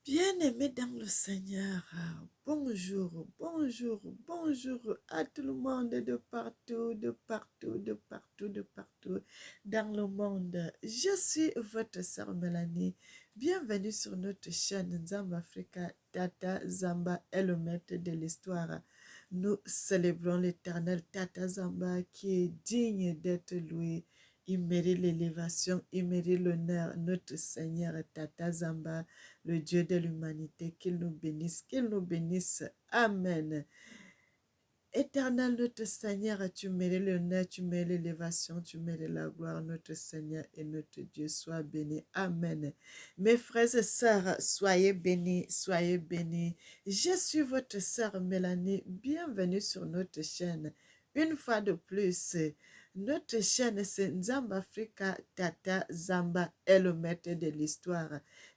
Bien-aimés dans le Seigneur, bonjour, bonjour, bonjour à tout le monde de partout, de partout, de partout, de partout dans le monde. Je suis votre sœur Mélanie. Bienvenue sur notre chaîne Zamba Africa. Tata Zamba est le maître de l'histoire. Nous célébrons l'éternel Tata Zamba qui est digne d'être loué. Il mérite l'élévation, il mérite l'honneur. Notre Seigneur Tata Zamba, le Dieu de l'humanité, qu'il nous bénisse, qu'il nous bénisse. Amen. Éternel, notre Seigneur, tu mérites l'honneur, tu mérites l'élévation, tu mérites la gloire, notre Seigneur et notre Dieu. Sois béni. Amen. Mes frères et sœurs, soyez bénis, soyez bénis. Je suis votre sœur Mélanie. Bienvenue sur notre chaîne. Une fois de plus, notre chaîne, c'est Nzamba Africa Tata Zamba est le maître de l'histoire.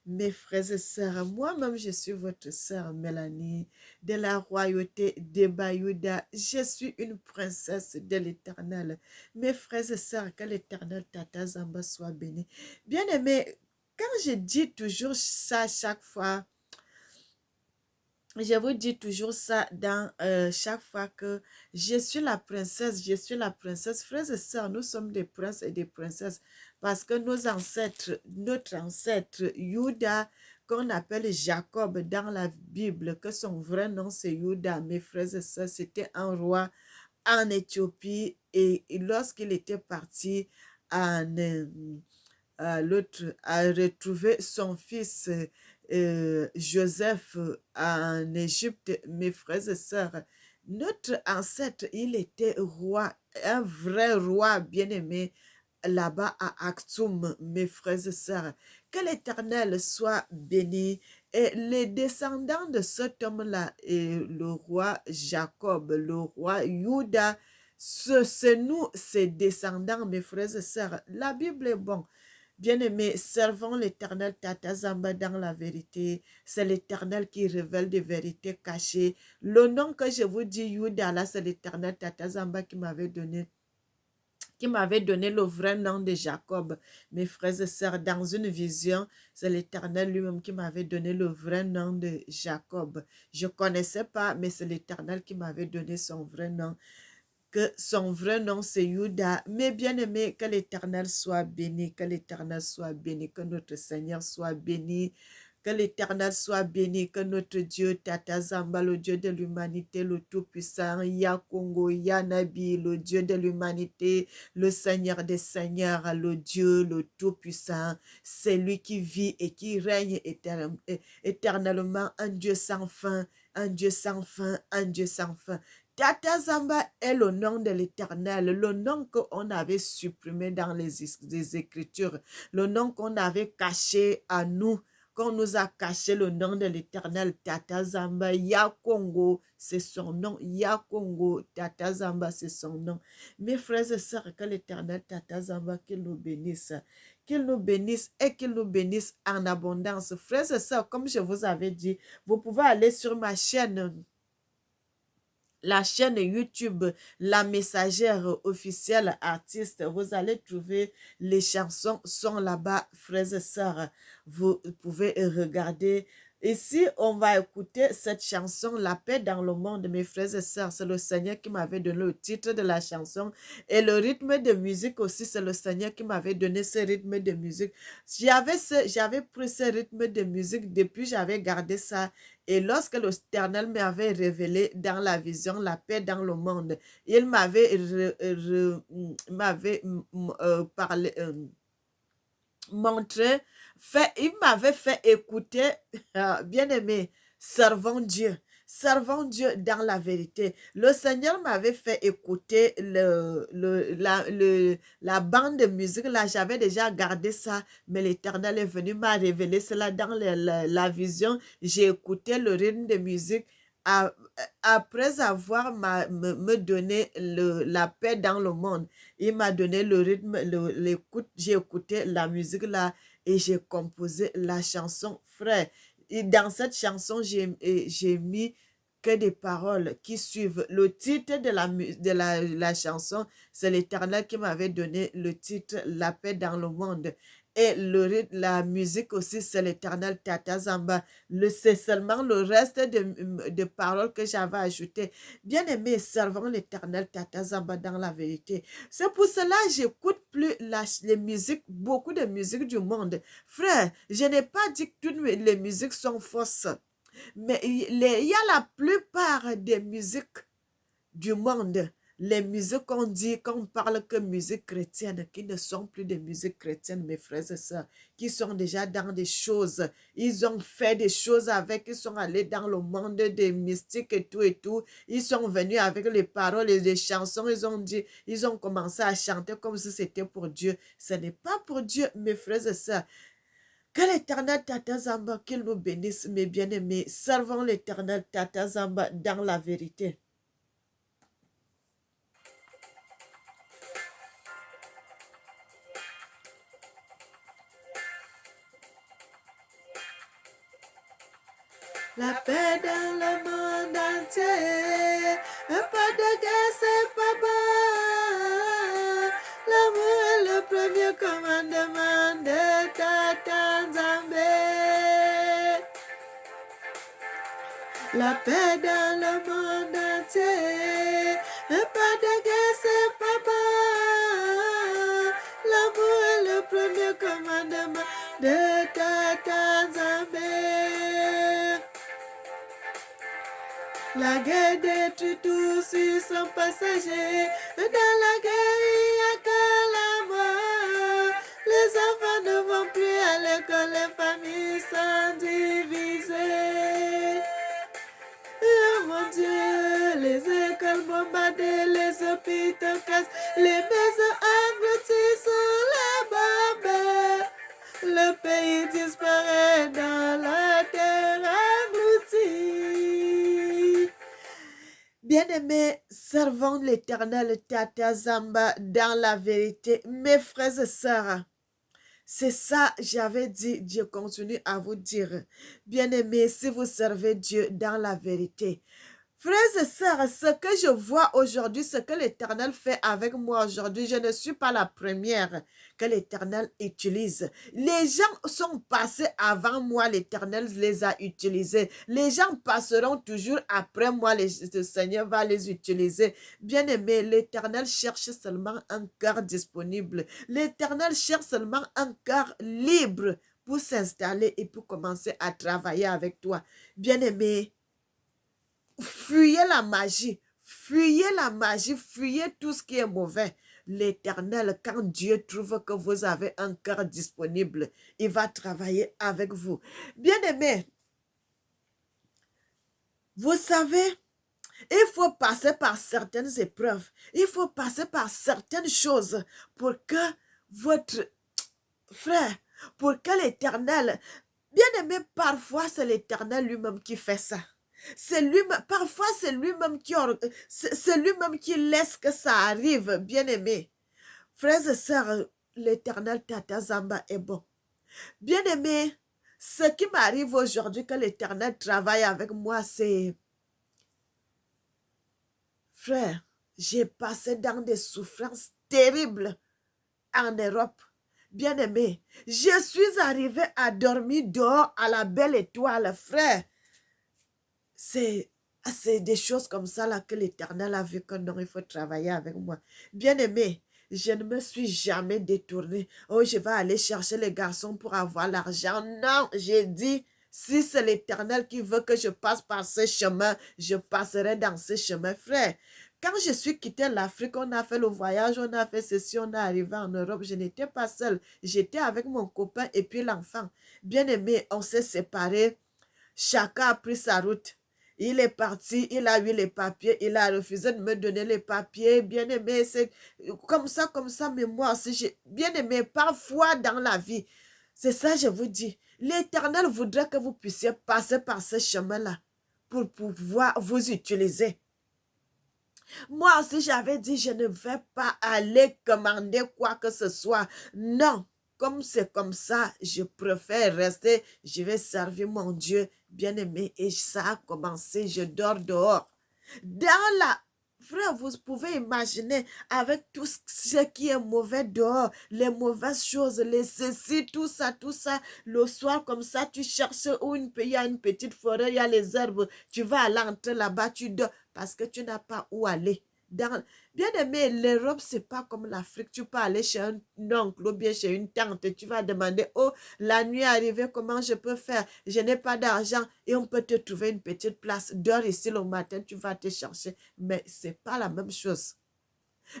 Mes frères et sœurs, moi-même, je suis votre sœur Mélanie de la royauté de Bayouda. Je suis une princesse de l'Éternel. Mes frères et sœurs, que l'Éternel Tata Zamba soit béni. Bien-aimé, quand je dis toujours ça chaque fois, je vous dis toujours ça dans chaque fois que je suis la princesse, je suis la princesse. Frères et sœurs, nous sommes des princes et des princesses parce que nos ancêtres, notre ancêtre Juda, qu'on appelle Jacob dans la Bible, que son vrai nom c'est Juda, mes frères et sœurs, c'était un roi en Éthiopie et lorsqu'il était parti en, l'autre a retrouvé son fils Joseph en Égypte, mes frères et sœurs. Notre ancêtre, il était roi, un vrai roi bien-aimé là-bas à Aksum, mes frères et sœurs. Que l'Éternel soit béni. Et les descendants de cet homme-là, et le roi Jacob, le roi Juda, c'est nous, ses descendants, mes frères et sœurs. La Bible est bonne. Bien-aimés, servons l'Éternel Tata Zamba dans la vérité. C'est l'Éternel qui révèle des vérités cachées. Le nom que je vous dis, Yuda, là, c'est l'Éternel Tata Zamba qui m'avait donné le vrai nom de Jacob. Mes frères et sœurs, dans une vision, c'est l'Éternel lui-même qui m'avait donné le vrai nom de Jacob. Je ne connaissais pas, mais c'est l'Éternel qui m'avait donné son vrai nom, que son vrai nom c'est Juda. Mais bien aimé, que l'Éternel soit béni, que l'Éternel soit béni, que notre Seigneur soit béni, que l'Éternel soit béni, que notre Dieu, Tata Zamba, le Dieu de l'humanité, le Tout-Puissant, Ya Congo, Ya Nabi, le Dieu de l'humanité, le Seigneur des Seigneurs, le Dieu, le Tout-Puissant, c'est lui qui vit et qui règne éternellement, un Dieu sans fin, un Dieu sans fin, un Dieu sans fin. Tata Zamba est le nom de l'Éternel, le nom qu'on avait supprimé dans les Écritures, le nom qu'on avait caché à nous, qu'on nous a caché le nom de l'Éternel. Tata Zamba, Ya Congo, c'est son nom. Ya Congo, Tata Zamba, c'est son nom. Mes frères et sœurs, que l'Éternel Tata Zamba, qu'il nous bénisse. Qu'il nous bénisse et qu'il nous bénisse en abondance. Frères et sœurs, comme je vous avais dit, vous pouvez aller sur ma chaîne, la chaîne YouTube, la messagère officielle artiste. Vous allez trouver les chansons sont là-bas, frères et sœurs. Vous pouvez regarder. Ici, on va écouter cette chanson, La paix dans le monde, mes frères et sœurs. C'est le Seigneur qui m'avait donné le titre de la chanson. Et le rythme de musique aussi, c'est le Seigneur qui m'avait donné ce rythme de musique. J'avais pris ce rythme de musique depuis, j'avais gardé ça. Et lorsque l'Éternel m'avait révélé dans la vision la paix dans le monde, il m'avait parlé, montré, il m'avait fait écouter, bien aimé, servons Dieu. Servons Dieu dans la vérité. Le Seigneur m'avait fait écouter la bande de musique. Là, j'avais déjà gardé ça, mais l'Éternel est venu m'a révélé cela dans la vision. J'ai écouté le rythme de musique. Après avoir me donné la paix dans le monde, il m'a donné le rythme, l'écoute. J'ai écouté la musique là et j'ai composé la chanson, frère. Et dans cette chanson, j'ai mis que des paroles qui suivent. Le titre de la chanson, c'est l'Éternel qui m'avait donné le titre La paix dans le monde. Et la musique aussi, c'est l'Éternel Tata Zamba. C'est seulement le reste de paroles que j'avais ajoutées. Bien aimé, servons l'Éternel Tata Zamba dans la vérité. C'est pour cela que j'écoute plus les musiques, beaucoup de musiques du monde. Frère, je n'ai pas dit que toutes les musiques sont fausses. Mais il y a la plupart des musiques du monde, les musiques qu'on dit, qu'on parle que musique chrétienne, qui ne sont plus des musiques chrétiennes, mes frères et sœurs, qui sont déjà dans des choses. Ils ont fait des choses avec, ils sont allés dans le monde des mystiques et tout et tout. Ils sont venus avec les paroles et les chansons. Ils ont dit, ils ont commencé à chanter comme si c'était pour Dieu. Ce n'est pas pour Dieu, mes frères et sœurs. Que l'Éternel Tata Zamba, qu'il nous bénisse, mes bien-aimés. Servons l'Éternel Tata Zamba dans la vérité. La paix dans le monde entier, pas de guerre, c'est pas bon. L'amour est le premier commandement de Tata Nzambe. La paix dans le monde entier, pas de guerre, c'est pas bon. L'amour est le premier commandement de Tata Nzambe. La guerre détruit tout sur son passager. Dans la guerre, il n'y a que la mort. Les enfants ne vont plus à l'école, les familles sont divisées. Oh mon Dieu, les écoles bombardées, les hôpitaux cassent, les maisons englouties sous les bombes. Le pays disparaît dans la terre engloutie. Bien-aimés, servons l'Éternel Tata Zamba dans la vérité. Mes frères et sœurs, c'est ça, j'avais dit, je continue à vous dire. Bien-aimés, si vous servez Dieu dans la vérité, frères et sœurs, ce que je vois aujourd'hui, ce que l'Éternel fait avec moi aujourd'hui, je ne suis pas la première que l'Éternel utilise. Les gens sont passés avant moi, l'Éternel les a utilisés. Les gens passeront toujours après moi, le Seigneur va les utiliser. Bien-aimé, l'Éternel cherche seulement un cœur disponible. L'Éternel cherche seulement un cœur libre pour s'installer et pour commencer à travailler avec toi. Bien-aimé, fuyez la magie, fuyez tout ce qui est mauvais. L'Éternel, quand Dieu trouve que vous avez un cœur disponible, il va travailler avec vous. Bien-aimés, vous savez, il faut passer par certaines épreuves. Il faut passer par certaines choses pour que votre frère, pour que l'Éternel, bien-aimé, parfois c'est l'Éternel lui-même qui fait ça. C'est lui-même, parfois c'est lui-même qui laisse que ça arrive, bien-aimé. Frères et sœurs, l'Éternel Tata Zamba est bon. Bien-aimé, ce qui m'arrive aujourd'hui que l'Éternel travaille avec moi, c'est, frère, j'ai passé dans des souffrances terribles en Europe. Bien-aimé, je suis arrivé à dormir dehors à la belle étoile, frère. C'est des choses comme ça là que l'Éternel a vu que non, il faut travailler avec moi. Bien-aimé, je ne me suis jamais détournée. Oh, je vais aller chercher les garçons pour avoir l'argent. Non, j'ai dit, si c'est l'Éternel qui veut que je passe par ce chemin, je passerai dans ce chemin, frère. Quand je suis quitté l'Afrique, on a fait le voyage, on a fait ceci, on est arrivé en Europe. Je n'étais pas seule. J'étais avec mon copain et puis l'enfant. Bien-aimé, on s'est séparés. Chacun a pris sa route. Il est parti, il a eu les papiers, il a refusé de me donner les papiers. Bien-aimé, c'est comme ça, mais moi aussi, j'ai bien aimé parfois dans la vie. C'est ça, je vous dis. L'Éternel voudrait que vous puissiez passer par ce chemin-là pour pouvoir vous utiliser. Moi aussi, j'avais dit, je ne vais pas aller commander quoi que ce soit. Non, comme c'est comme ça, je préfère rester. Je vais servir mon Dieu bien-aimé. Et ça a commencé, je dors dehors. frères, vous pouvez imaginer avec tout ce qui est mauvais dehors, les mauvaises choses, les ceci, tout ça, le soir comme ça, tu cherches où il y a une petite forêt, il y a les herbes, tu vas aller entrer là-bas, tu dors parce que tu n'as pas où aller. Bien aimé, l'Europe, c'est pas comme l'Afrique. Tu peux aller chez un oncle ou bien chez une tante et tu vas demander, oh, la nuit est arrivée, comment je peux faire? Je n'ai pas d'argent et on peut te trouver une petite place. Dors ici le matin, tu vas te chercher. Mais c'est pas la même chose.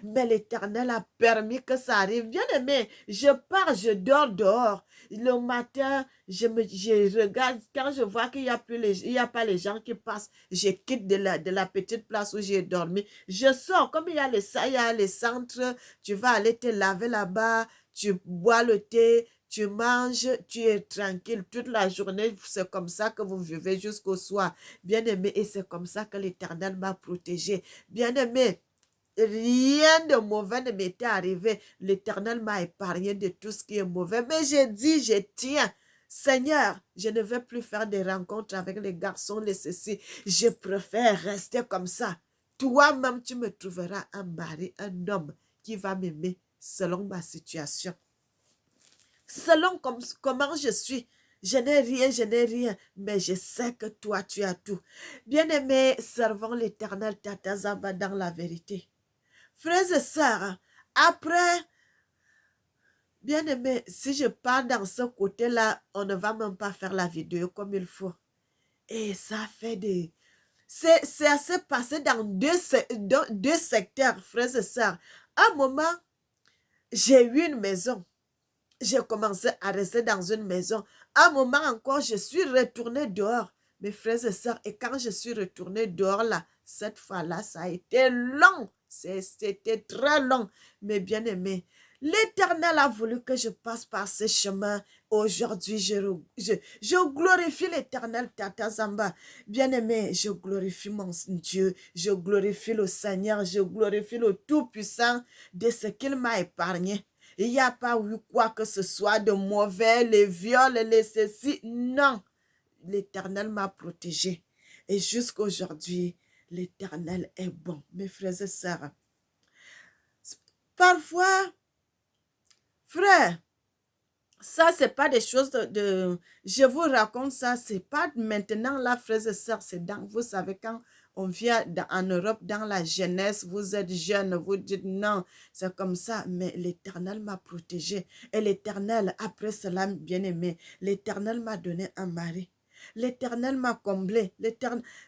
Mais l'Éternel a permis que ça arrive. Bien aimé, je pars, je dors dehors. Le matin, je regarde, quand je vois qu'il n'y a, il y a pas les gens qui passent, je quitte de la petite place où j'ai dormi. Je sors, comme il y a les centres, tu vas aller te laver là-bas, tu bois le thé, tu manges, tu es tranquille toute la journée. C'est comme ça que vous vivez jusqu'au soir. Bien aimé, et c'est comme ça que l'Éternel m'a protégé. Bien aimé, rien de mauvais ne m'était arrivé. L'Éternel m'a épargné de tout ce qui est mauvais. Mais j'ai dit, je tiens. Seigneur, je ne vais plus faire des rencontres avec les garçons, les ceci. Je préfère rester comme ça. Toi-même, tu me trouveras un mari, un homme qui va m'aimer selon ma situation. Selon comment je suis. Je n'ai rien, mais je sais que toi, tu as tout. Bien-aimé, servons l'Éternel Tatazaba dans la vérité. Frères et sœurs, après, bien aimé, si je pars dans ce côté-là, on ne va même pas faire la vidéo comme il faut. Et ça fait des... C'est assez passé dans deux secteurs, frères et sœurs. À un moment, j'ai eu une maison. J'ai commencé à rester dans une maison. À un moment encore, je suis retournée dehors. Mes frères et sœurs, et quand je suis retournée dehors là, cette fois-là, ça a été long. C'était très long. Mais bien aimé, l'Éternel a voulu que je passe par ce chemin. Aujourd'hui, je glorifie l'Éternel Tata Zamba. Bien aimé, je glorifie mon Dieu. Je glorifie le Seigneur. Je glorifie le Tout-Puissant de ce qu'il m'a épargné. Il n'y a pas eu quoi que ce soit de mauvais, les viols, les ceci. Non, l'Éternel m'a protégé. Et jusqu'aujourd'hui, l'Éternel est bon. Mes frères et sœurs, parfois, frère, ça, c'est pas des choses je vous raconte ça, c'est pas maintenant là, frères et sœurs, c'est dans, vous savez, quand on vient en Europe, dans la jeunesse, vous êtes jeune, vous dites non, c'est comme ça, mais l'Éternel m'a protégé. Et l'Éternel, après cela, bien aimé, l'Éternel m'a donné un mari. L'Éternel m'a comblé.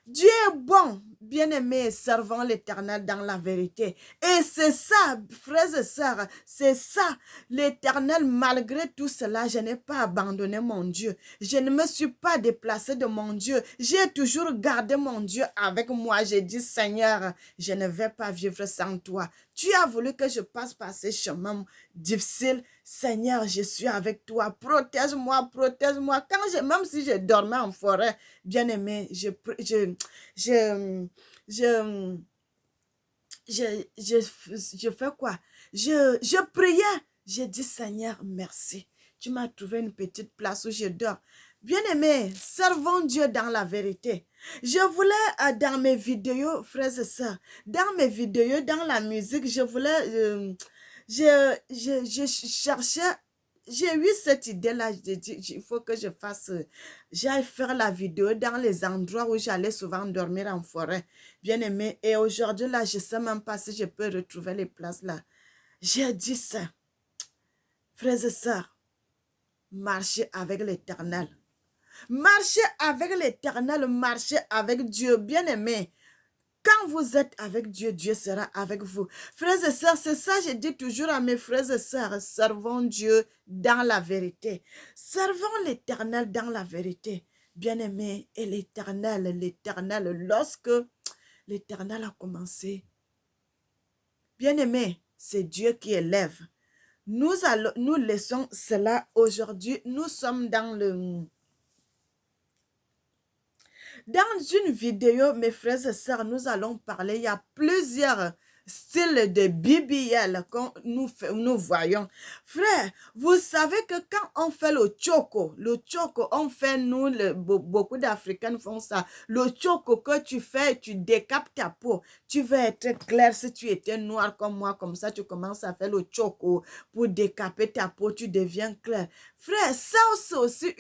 Dieu est bon, bien-aimé, servant l'Éternel dans la vérité. Et c'est ça, frères et sœurs, c'est ça. L'Éternel, malgré tout cela, je n'ai pas abandonné mon Dieu. Je ne me suis pas déplacée de mon Dieu. J'ai toujours gardé mon Dieu avec moi. J'ai dit, Seigneur, je ne vais pas vivre sans toi. Tu as voulu que je passe par ces chemins difficiles. Seigneur, je suis avec toi. Protège-moi, protège-moi. Même si je dormais en forêt, bien aimé, je, je fais quoi? Je priais. J'ai dit, Seigneur, merci. Tu m'as trouvé une petite place où je dors. Bien-aimé, servons Dieu dans la vérité. Je voulais, dans mes vidéos, frères et sœurs, dans mes vidéos, dans la musique, je voulais, je cherchais, j'ai eu cette idée-là, j'ai dit, il faut que je fasse, j'aille faire la vidéo dans les endroits où j'allais souvent dormir en forêt, bien aimé. Et aujourd'hui, là, je ne sais même pas si je peux retrouver les places là. J'ai dit ça, frères et sœurs, marchez avec l'Éternel. Marchez avec l'Éternel, marchez avec Dieu, bien aimé. Quand vous êtes avec Dieu, Dieu sera avec vous. Frères et sœurs, c'est ça que je dis toujours à mes frères et sœurs. Servons Dieu dans la vérité. Servons l'Éternel dans la vérité. Bien-aimé, et l'Éternel, lorsque l'Éternel a commencé, bien-aimé, c'est Dieu qui élève. Nous laissons cela aujourd'hui. Nous sommes dans une vidéo, mes frères et sœurs, nous allons parler. Il y a plusieurs style de BBL que nous voyons. Frère, vous savez que quand on fait le choco, on fait, nous, beaucoup d'Africains font ça. Le choco que tu fais, tu décapes ta peau. Tu veux être clair si tu étais noir comme moi, comme ça, tu commences à faire le choco pour décaper ta peau, tu deviens clair. Frère, ça c'est aussi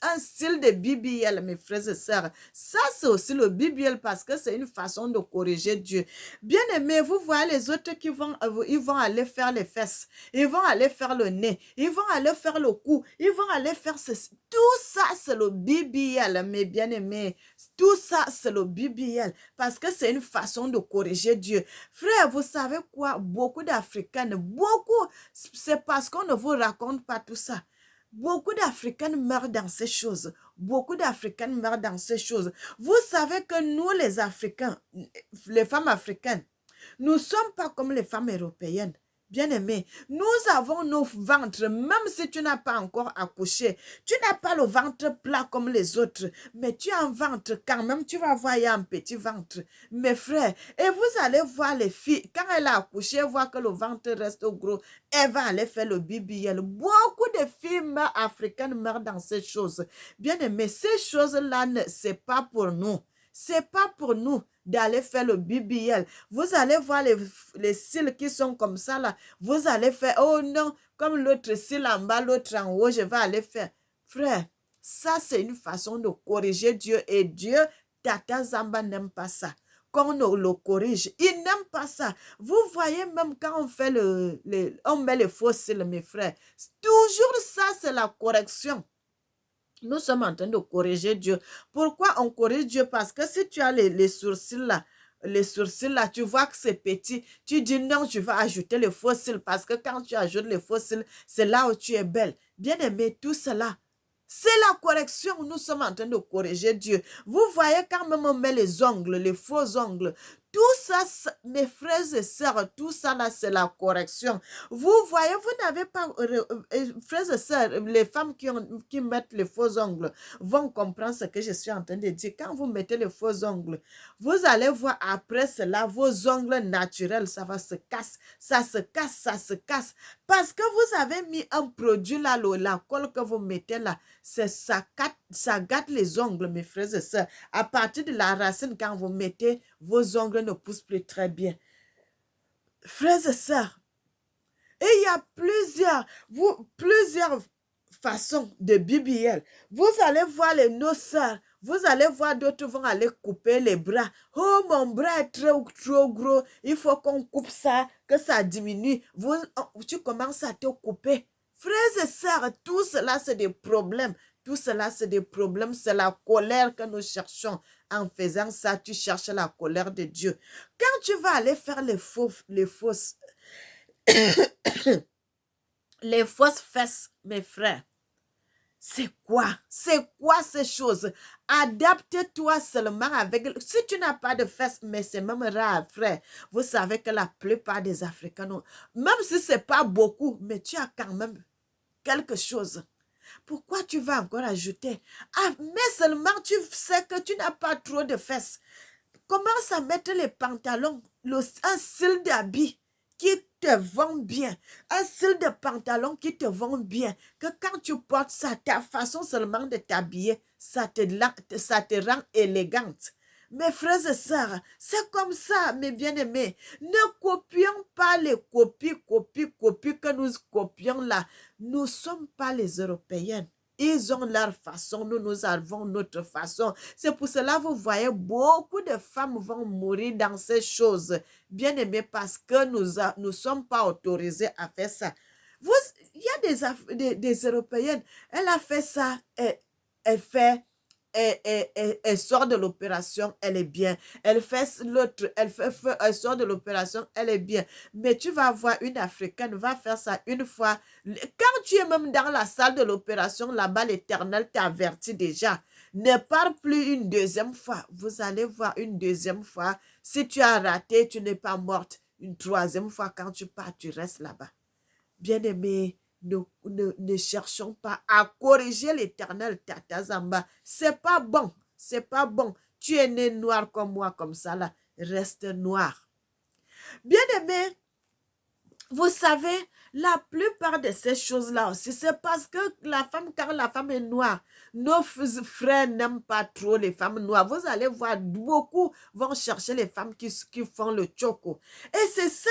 un style de BBL, mes frères et sœurs. Ça, c'est aussi le BBL parce que c'est une façon de corriger Dieu. Bien aimé, vous voyez les autres ils vont aller faire les fesses, ils vont aller faire le nez, ils vont aller faire le cou, ils vont aller faire ceci. Tout ça, c'est le BBL, mes bien-aimés. Tout ça, c'est le BBL parce que c'est une façon de corriger Dieu. Frère, vous savez quoi? Beaucoup d'Africains, c'est parce qu'on ne vous raconte pas tout ça. Beaucoup d'Africains meurent dans ces choses. Beaucoup d'Africains meurent dans ces choses. Vous savez que nous, les Africains, les femmes africaines, nous ne sommes pas comme les femmes européennes. Bien-aimés, nous avons nos ventres, même si tu n'as pas encore accouché. Tu n'as pas le ventre plat comme les autres, mais tu as un ventre quand même, tu vas voir, il y a un petit ventre. Mes frères, et vous allez voir les filles, quand elle a accouché, voir que le ventre reste gros, elle va aller faire le BBL. Beaucoup de filles africaines meurent dans ces choses. Bien-aimés, ces choses-là, ce n'est pas pour nous. C'est pas pour nous d'aller faire le BBL. Vous allez voir les cils qui sont comme ça là. Vous allez faire, oh non, comme l'autre cil en bas, l'autre en haut, je vais aller faire. Frère, ça c'est une façon de corriger Dieu et Dieu, Tata Zamba n'aime pas ça. Qu'on le corrige, il n'aime pas ça. Vous voyez même quand on fait on met les faux cils, mes frères. Toujours ça, c'est la correction. Nous sommes en train de corriger Dieu. Pourquoi on corrige Dieu? Parce que si tu as les sourcils là, tu vois que c'est petit, tu dis non, je vais ajouter les faux cils parce que quand tu ajoutes les faux cils, c'est là où tu es belle. Bien aimé, tout cela, c'est la correction. Nous sommes en train de corriger Dieu. Vous voyez quand même on met les ongles, les faux ongles. Tout ça, mes frères et sœurs, tout ça là, c'est la correction. Vous voyez, vous n'avez pas, frères et sœurs, les femmes qui mettent les faux ongles vont comprendre ce que je suis en train de dire. Quand vous mettez les faux ongles, vous allez voir après cela, vos ongles naturels, ça va se casser, ça se casse, ça se casse. Parce que vous avez mis un produit là, la colle que vous mettez là, ça gâte les ongles, mes frères et sœurs. À partir de la racine, quand vous mettez, vos ongles ne poussent plus très bien. Frères et sœurs, et il y a plusieurs façons de BBL. Vous allez voir les noceurs. Vous allez voir d'autres vont aller couper les bras. Oh, mon bras est trop gros. Il faut qu'on coupe ça, que ça diminue. Tu commences à te couper. Frères et sœurs, tout cela, c'est des problèmes. Tout cela, c'est des problèmes. C'est la colère que nous cherchons. En faisant ça, tu cherches la colère de Dieu. Quand tu vas aller faire les fausses les fausses fesses, mes frères, c'est quoi? C'est quoi ces choses? Adapte-toi seulement avec... Si tu n'as pas de fesses, mais c'est même rare, frère. Vous savez que la plupart des Africains, même si ce n'est pas beaucoup, mais tu as quand même quelque chose. Pourquoi tu vas encore ajouter? Ah, mais seulement tu sais que tu n'as pas trop de fesses. Commence à mettre les pantalons, un style d'habit qui te vend bien, un style de pantalon qui te vend bien, que quand tu portes ça, ta façon seulement de t'habiller, ça te rend élégante. Mes frères et sœurs, c'est comme ça, mes bien-aimés. Ne copions pas les copies que nous copions là. Nous ne sommes pas les Européennes. Ils ont leur façon, nous avons notre façon. C'est pour cela que vous voyez, beaucoup de femmes vont mourir dans ces choses. Bien aimé, parce que nous ne sommes pas autorisés à faire ça. Il y a des Européennes, elle a fait ça, elle fait... Elle sort de l'opération, elle est bien. Elle fait l'autre, elle sort de l'opération, elle est bien. Mais tu vas voir une Africaine, va faire ça une fois. Quand tu es même dans la salle de l'opération, là-bas, l'Éternel t'avertit déjà. Ne pars plus une deuxième fois. Vous allez voir une deuxième fois. Si tu as raté, tu n'es pas morte. Une troisième fois, quand tu pars, tu restes là-bas. Bien-aimé, ne cherchons pas à corriger l'Éternel, Tata Zamba. C'est pas bon. C'est pas bon. Tu es né noir comme moi, comme ça là. Reste noir. Bien-aimés, vous savez, la plupart de ces choses-là aussi, c'est parce que quand la femme est noire, nos frères n'aiment pas trop les femmes noires. Vous allez voir, beaucoup vont chercher les femmes qui font le choco. Et c'est ça,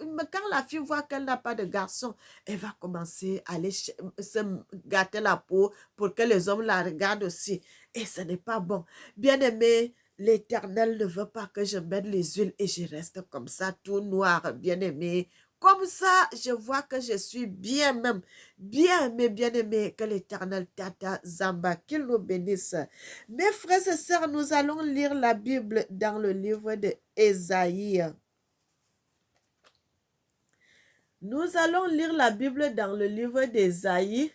quand la fille voit qu'elle n'a pas de garçon, elle va commencer à aller se gâter la peau pour que les hommes la regardent aussi. Et ce n'est pas bon. Bien-aimé, l'Éternel ne veut pas que je mette les huiles et je reste comme ça, tout noir, bien-aimé. Comme ça, je vois que je suis bien même, bien, mais bien aimé, que l'Éternel Tata Zamba, qu'il nous bénisse. Mes frères et sœurs, nous allons lire la Bible dans le livre de Ésaïe. Nous allons lire la Bible dans le livre d'Ésaïe.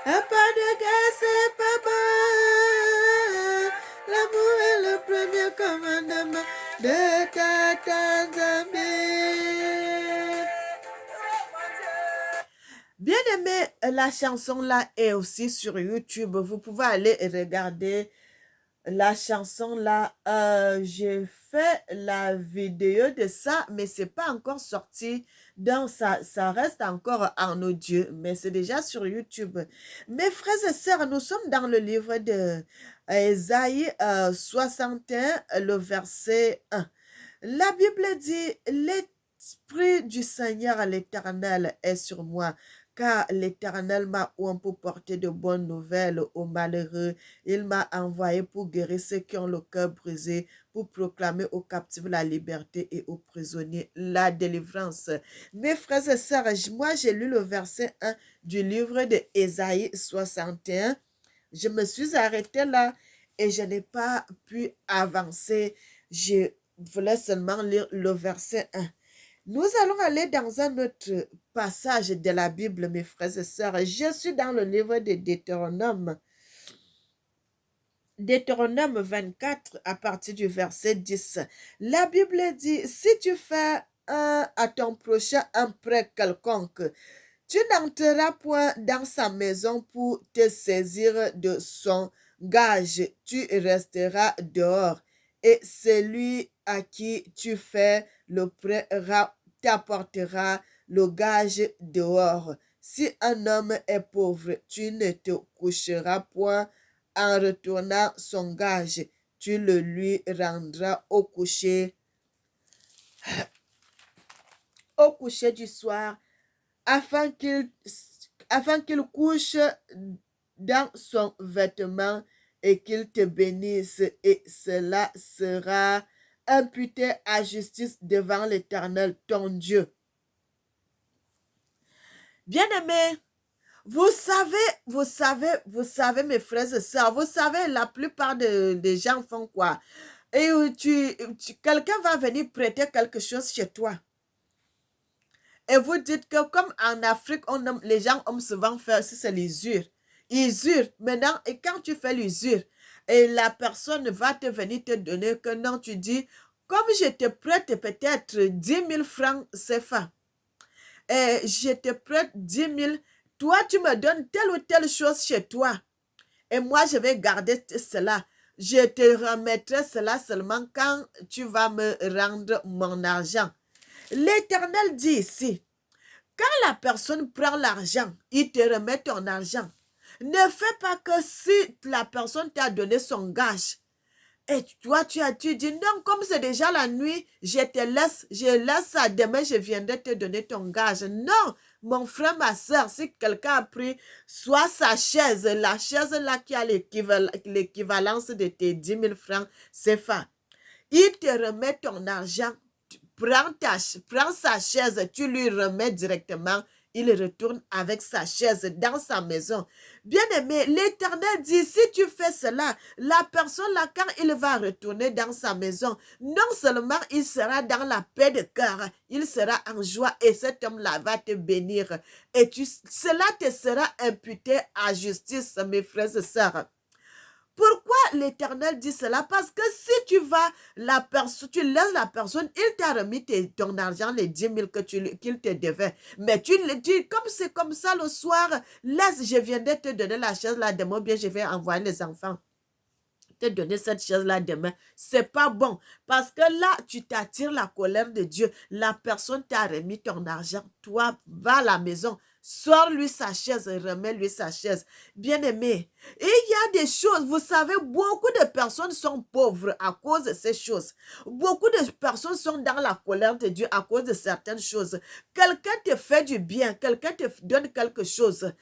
Un pas de guerre, c'est pas bon. L'amour est le premier commandement de Tata Nzambe. Bien aimé, la chanson là est aussi sur YouTube. Vous pouvez aller regarder la chanson là. J'ai fait la vidéo de ça, mais c'est pas encore sorti. Donc ça reste encore en audio, mais c'est déjà sur YouTube. Mes frères et sœurs, nous sommes dans le livre de Ésaïe 61, le verset 1. La Bible dit, l'Esprit du Seigneur l'Éternel est sur moi, car l'Éternel m'a oint pour porter de bonnes nouvelles aux malheureux. Il m'a envoyé pour guérir ceux qui ont le cœur brisé, pour proclamer aux captifs la liberté et aux prisonniers la délivrance. Mes frères et sœurs, moi j'ai lu le verset 1 du livre de Ésaïe 61. Je me suis arrêtée là et je n'ai pas pu avancer. Je voulais seulement lire le verset 1. Nous allons aller dans un autre passage de la Bible, mes frères et sœurs. Je suis dans le livre de Deutéronome. Deutéronome 24 à partir du verset 10. La Bible dit, si tu fais à ton prochain un prêt quelconque, tu n'entreras point dans sa maison pour te saisir de son gage. Tu resteras dehors. Et celui à qui tu fais le prêt t'apportera le gage dehors. Si un homme est pauvre, tu ne te coucheras point en retournant son gage. Tu le lui rendras au coucher du soir, afin qu'il couche dans son vêtement et qu'il te bénisse, et cela sera imputé à justice devant l'Éternel ton Dieu. Bien-aimés, vous savez, mes frères et sœurs, vous savez, la plupart des gens font quoi? Et quelqu'un va venir prêter quelque chose chez toi. Et vous dites que comme en Afrique, les gens aiment souvent faire, si c'est l'usure. Usure. Maintenant, et quand tu fais l'usure, et la personne va te venir te donner que non, tu dis, comme je te prête peut-être 10 000 francs CFA, et je te prête 10 000, toi, tu me donnes telle ou telle chose chez toi. Et moi, je vais garder cela. Je te remettrai cela seulement quand tu vas me rendre mon argent. L'Éternel dit ici, quand la personne prend l'argent, il te remet ton argent. Ne fais pas que si la personne t'a donné son gage, et toi, tu dis, non, comme c'est déjà la nuit, je laisse ça, demain je viendrai te donner ton gage. Non, mon frère, ma soeur, si quelqu'un a pris soit sa chaise, la chaise là qui a l'équivalence de tes 10 000 francs CFA, il te remet ton argent, prends sa chaise, tu lui remets directement, il retourne avec sa chaise dans sa maison. Bien-aimé, l'Éternel dit, si tu fais cela, la personne là, quand il va retourner dans sa maison, non seulement il sera dans la paix de cœur, il sera en joie et cet homme-là va te bénir. Et cela te sera imputé à justice, mes frères et sœurs. Pourquoi l'Éternel dit cela? Parce que si tu vas, tu laisses la personne, il t'a remis ton argent, les 10 000 qu'il te devait. Mais tu le dis, comme c'est comme ça le soir, laisse, je viendrai te donner la chaise là demain, bien je vais envoyer les enfants te donner cette chose-là demain. C'est pas bon. Parce que là, tu t'attires la colère de Dieu. La personne t'a remis ton argent. Toi, va à la maison. Sors-lui sa chaise et remets-lui sa chaise. Bien-aimé, il y a des choses, vous savez, beaucoup de personnes sont pauvres à cause de ces choses. Beaucoup de personnes sont dans la colère de Dieu à cause de certaines choses. Quelqu'un te fait du bien, quelqu'un te donne quelque chose.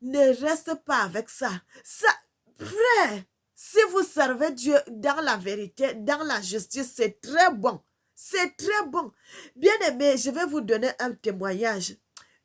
Ne reste pas avec ça. Ça, frère, si vous servez Dieu dans la vérité, dans la justice, c'est très bon. C'est très bon. Bien-aimé, je vais vous donner un témoignage.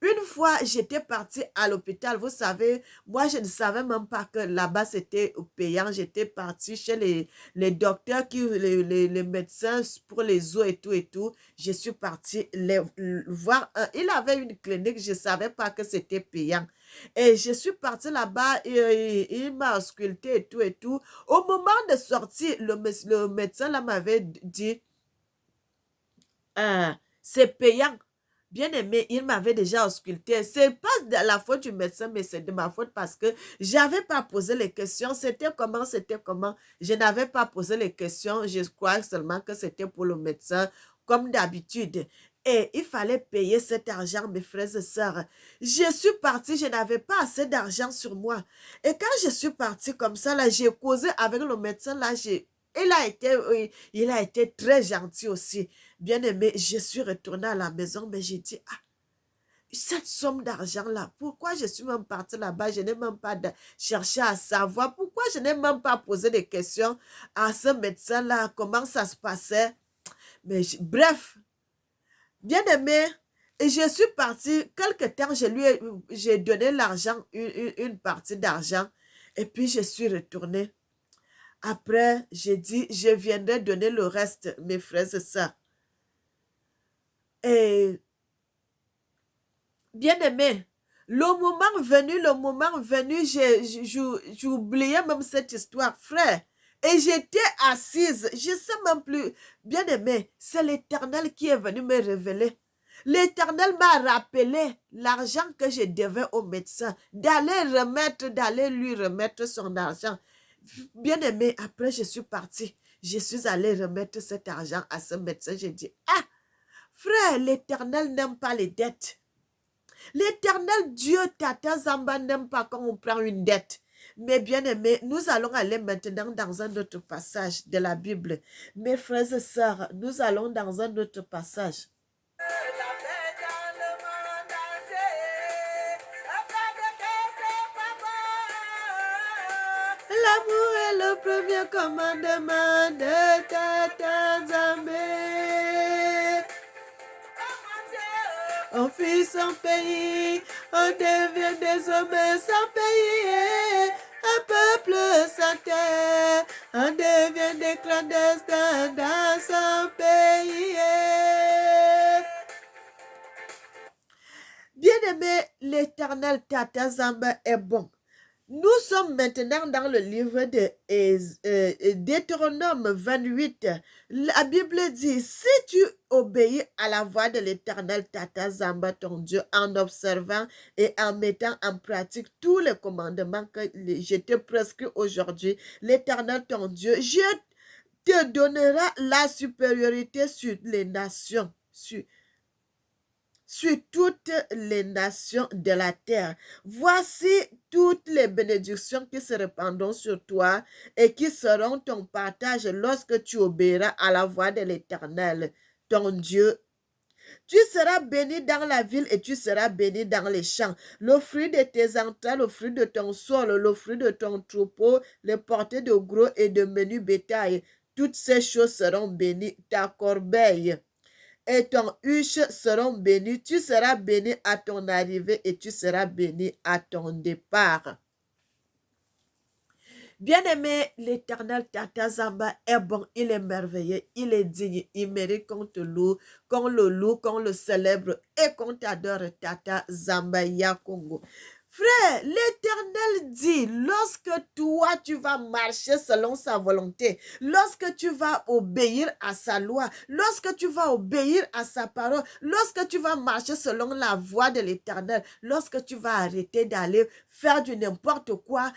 Une fois, j'étais partie à l'hôpital. Vous savez, moi, je ne savais même pas que là-bas, c'était payant. J'étais partie chez les docteurs, les médecins pour les os et tout et tout. Je suis partie les voir. Il avait une clinique, je ne savais pas que c'était payant. Et je suis partie là-bas, il m'a ausculté et tout et tout. Au moment de sortir, le médecin là m'avait dit, c'est payant. Bien aimé, il m'avait déjà ausculté. C'est pas de la faute du médecin, mais c'est de ma faute parce que j'avais pas posé les questions. C'était comment, c'était comment. Je n'avais pas posé les questions. Je crois seulement que c'était pour le médecin, comme d'habitude. Et il fallait payer cet argent, mes frères et sœurs. Je suis partie, je n'avais pas assez d'argent sur moi. Et quand je suis partie comme ça, là, j'ai causé avec le médecin, là, il a été très gentil aussi. Bien aimé, je suis retournée à la maison, mais j'ai dit, ah, cette somme d'argent-là, pourquoi je suis même partie là-bas, je n'ai même pas cherché à savoir, pourquoi je n'ai même pas posé des questions à ce médecin-là, comment ça se passait. Mais bref, bien aimé, et je suis partie, quelque temps, j'ai donné l'argent, une partie d'argent, et puis je suis retournée. Après, j'ai dit, je viendrai donner le reste, mes frères et sœurs. Et bien-aimé, le moment venu, j'ai oublié même cette histoire, frère. Et j'étais assise, je ne sais même plus. Bien-aimé, c'est l'Éternel qui est venu me révéler. L'Éternel m'a rappelé l'argent que je devais au médecin, d'aller lui remettre son argent. Bien-aimé, après je suis partie. Je suis allée remettre cet argent à ce médecin. J'ai dit, ah, frère, l'Éternel n'aime pas les dettes. L'Éternel Dieu, Tata Zamba, n'aime pas quand on prend une dette. Mais bien aimé, nous allons aller maintenant dans un autre passage de la Bible. Mes frères et sœurs, nous allons dans un autre passage. L'amour est le premier commandement de Tata Zambé. On fuit son pays, on devient des hommes sans pays, un peuple sans terre, on devient des clandestins dans son pays. Bien-aimé, l'Éternel Tata Zamba est bon. Nous sommes maintenant dans le livre de Deutéronome 28. La Bible dit, si tu obéis à la voix de l'Éternel Tata Zamba, ton Dieu, en observant et en mettant en pratique tous les commandements que je te prescris aujourd'hui, l'Éternel ton Dieu, je te donnera la supériorité sur les nations, sur toutes les nations de la terre. Voici toutes les bénédictions qui se répandront sur toi et qui seront ton partage lorsque tu obéiras à la voix de l'Éternel, ton Dieu. Tu seras béni dans la ville et tu seras béni dans les champs. Le fruit de tes entrailles, le fruit de ton sol, le fruit de ton troupeau, les portées de gros et de menu bétail, toutes ces choses seront bénies. Ta corbeille et ton huche seront bénis. Tu seras béni à ton arrivée et tu seras béni à ton départ. Bien-aimé, l'Éternel Tata Zamba est bon, il est merveilleux, il est digne, il mérite qu'on te loue, qu'on le célèbre et qu'on t'adore Tata Zamba Yakongo. Frère, l'Éternel dit, lorsque toi, tu vas marcher selon sa volonté, lorsque tu vas obéir à sa loi, lorsque tu vas obéir à sa parole, lorsque tu vas marcher selon la voie de l'Éternel, lorsque tu vas arrêter d'aller faire du n'importe quoi,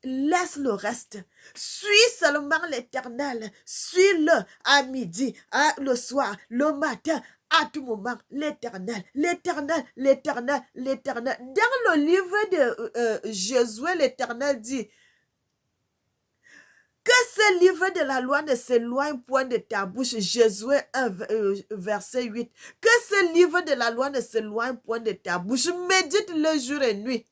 laisse le reste. Suis seulement l'Éternel. Suis-le à midi, le soir, le matin, à tout moment. L'Éternel, l'Éternel, l'Éternel, l'Éternel. Dans le livre de Josué, l'Éternel dit que ce livre de la loi ne s'éloigne point de ta bouche. Josué 1, verset 8. Que ce livre de la loi ne s'éloigne point de ta bouche. Médite le jour et nuit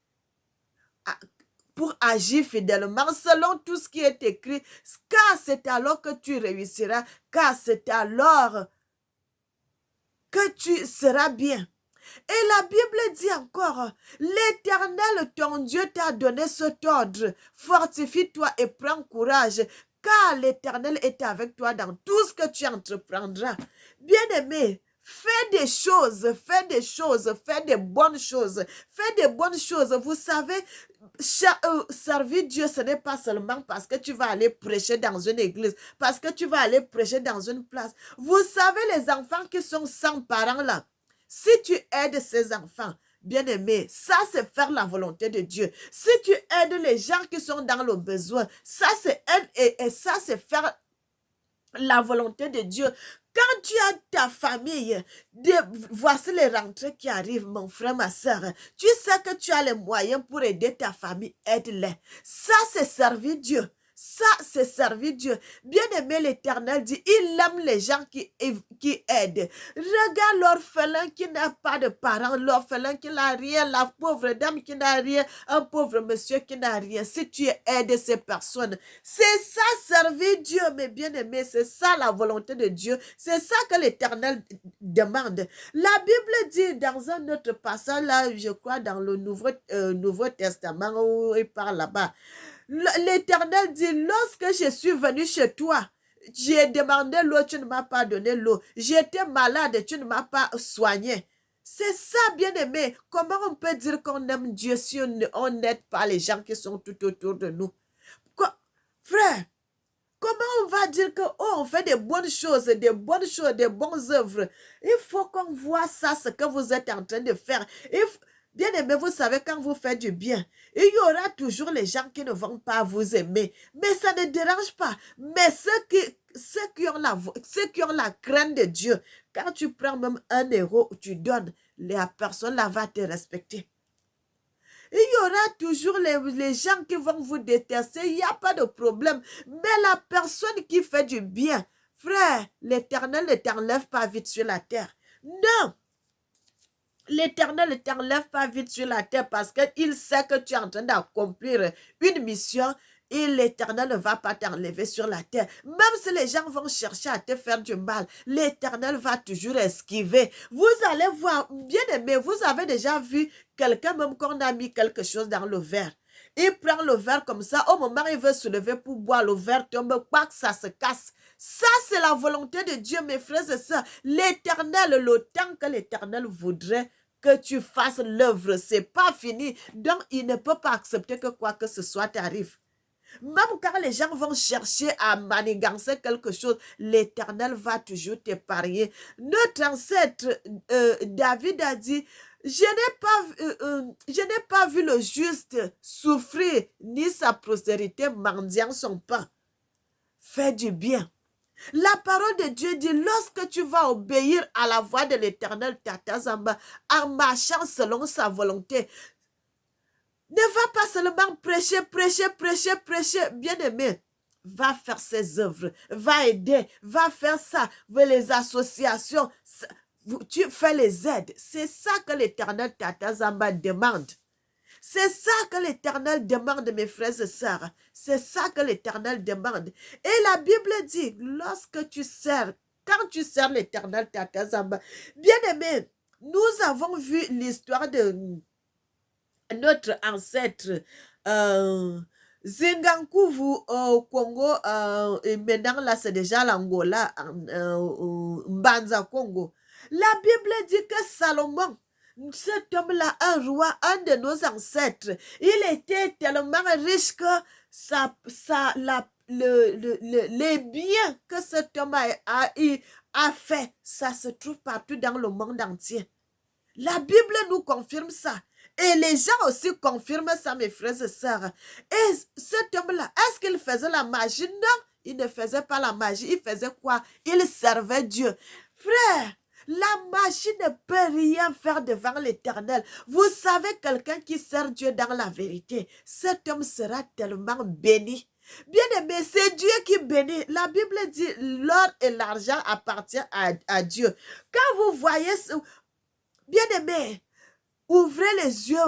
pour agir fidèlement selon tout ce qui est écrit, car c'est alors que tu réussiras, car c'est alors que tu seras bien. Et la Bible dit encore, l'Éternel, ton Dieu, t'a donné cet ordre. Fortifie-toi et prends courage, car l'Éternel est avec toi dans tout ce que tu entreprendras. Bien-aimé, fais des choses, fais des choses, fais des bonnes choses, fais des bonnes choses. Vous savez, servir Dieu, ce n'est pas seulement parce que tu vas aller prêcher dans une église, parce que tu vas aller prêcher dans une place. Vous savez, les enfants qui sont sans parents là, si tu aides ces enfants, bien-aimés, ça c'est faire la volonté de Dieu. Si tu aides les gens qui sont dans le besoin, ça c'est aider et ça c'est faire la volonté de Dieu. Quand tu as ta famille, voici les rentrées qui arrivent, mon frère, ma soeur. Tu sais que tu as les moyens pour aider ta famille, aide-les. Ça, c'est servir Dieu. Ça, c'est servir Dieu. Bien-aimé, l'Éternel dit, il aime les gens qui aident. Regarde l'orphelin qui n'a pas de parents, l'orphelin qui n'a rien, la pauvre dame qui n'a rien, un pauvre monsieur qui n'a rien. Si tu aides ces personnes, c'est ça, servir Dieu, mes bien-aimés. C'est ça la volonté de Dieu. C'est ça que l'Éternel demande. La Bible dit dans un autre passage, là, je crois, dans le Nouveau Testament, où il parle là-bas. L'Éternel dit, lorsque je suis venu chez toi, j'ai demandé l'eau, tu ne m'as pas donné l'eau. J'étais malade, tu ne m'as pas soigné. C'est ça, bien-aimé. Comment on peut dire qu'on aime Dieu si on n'aide pas les gens qui sont tout autour de nous? Frère, comment on va dire que on fait des bonnes choses, des bonnes œuvres? Il faut qu'on voit ça, ce que vous êtes en train de faire. Bien aimé, vous savez, quand vous faites du bien, il y aura toujours les gens qui ne vont pas vous aimer. Mais ça ne dérange pas. Mais ceux qui ont la crainte de Dieu, quand tu prends même 1 euro, tu donnes, la personne là va te respecter. Il y aura toujours les gens qui vont vous détester. Il n'y a pas de problème. Mais la personne qui fait du bien, frère, l'Éternel ne t'enlève pas vite sur la terre. Non. L'Éternel ne t'enlève pas vite sur la terre parce qu'il sait que tu es en train d'accomplir une mission et l'Éternel ne va pas t'enlever sur la terre. Même si les gens vont chercher à te faire du mal, l'Éternel va toujours esquiver. Vous allez voir, bien aimé, vous avez déjà vu quelqu'un même qu'on a mis quelque chose dans le verre. Il prend le verre comme ça, au moment où il veut se lever pour boire, le verre tombe, quoi que ça se casse. Ça, c'est la volonté de Dieu, mes frères et sœurs. L'Éternel, le temps que l'Éternel voudrait que tu fasses l'œuvre, c'est pas fini. Donc, il ne peut pas accepter que quoi que ce soit t'arrive. Même quand les gens vont chercher à manigancer quelque chose, l'Éternel va toujours t'épargner. Notre ancêtre David a dit, je n'ai pas vu le juste souffrir, ni sa postérité mendiant son pain. Fais du bien. La parole de Dieu dit, lorsque tu vas obéir à la voix de l'Éternel, Tatazamba, en marchant selon sa volonté, ne va pas seulement prêcher, bien-aimé. Va faire ses œuvres, va aider, va faire ça, les associations, tu fais les aides. C'est ça que l'Éternel Tatazamba demande. C'est ça que l'Éternel demande, mes frères et sœurs. C'est ça que l'Éternel demande. Et la Bible dit, lorsque tu sers, quand tu sers l'Éternel Tatazamba, bien-aimé, nous avons vu l'histoire de notre ancêtre Zingankuvu au Congo, et maintenant là c'est déjà l'Angola, Mbanza Congo. La Bible dit que Salomon, Cet homme-là, un roi, un de nos ancêtres, il était tellement riche que les biens que cet homme a fait, ça se trouve partout dans le monde entier. La Bible nous confirme ça. Et les gens aussi confirment ça, mes frères et sœurs. Et cet homme-là, est-ce qu'il faisait la magie? Non, il ne faisait pas la magie. Il faisait quoi? Il servait Dieu. Frère, la magie ne peut rien faire devant l'Éternel. Vous savez, quelqu'un qui sert Dieu dans la vérité, cet homme sera tellement béni. Bien-aimé, c'est Dieu qui bénit. La Bible dit, l'or et l'argent appartiennent à Dieu. Quand vous voyez, bien-aimé, ouvrez les yeux,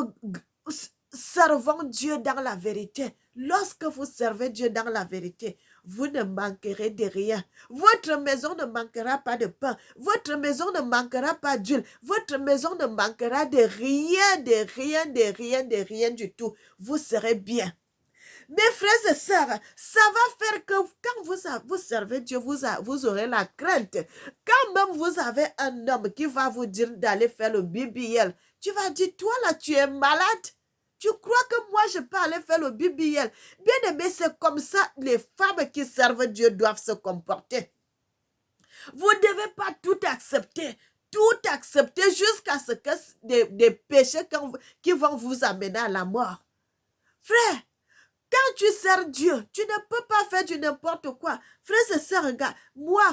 servons Dieu dans la vérité. Lorsque vous servez Dieu dans la vérité, vous ne manquerez de rien. Votre maison ne manquera pas de pain. Votre maison ne manquera pas d'huile. Votre maison ne manquera de rien, de rien, de rien, de rien du tout. Vous serez bien. Mes frères et sœurs, ça va faire que quand vous servez Dieu, vous aurez la crainte. Quand même vous avez un homme qui va vous dire d'aller faire le BBL, tu vas dire, toi là, tu es malade. Tu crois que moi, je peux aller faire le BBL? Bien aimé, c'est comme ça les femmes qui servent Dieu doivent se comporter. Vous ne devez pas tout accepter jusqu'à ce que des péchés qui vont vous amener à la mort. Frère, quand tu sers Dieu, tu ne peux pas faire du n'importe quoi. Frères et sœurs, regarde, moi,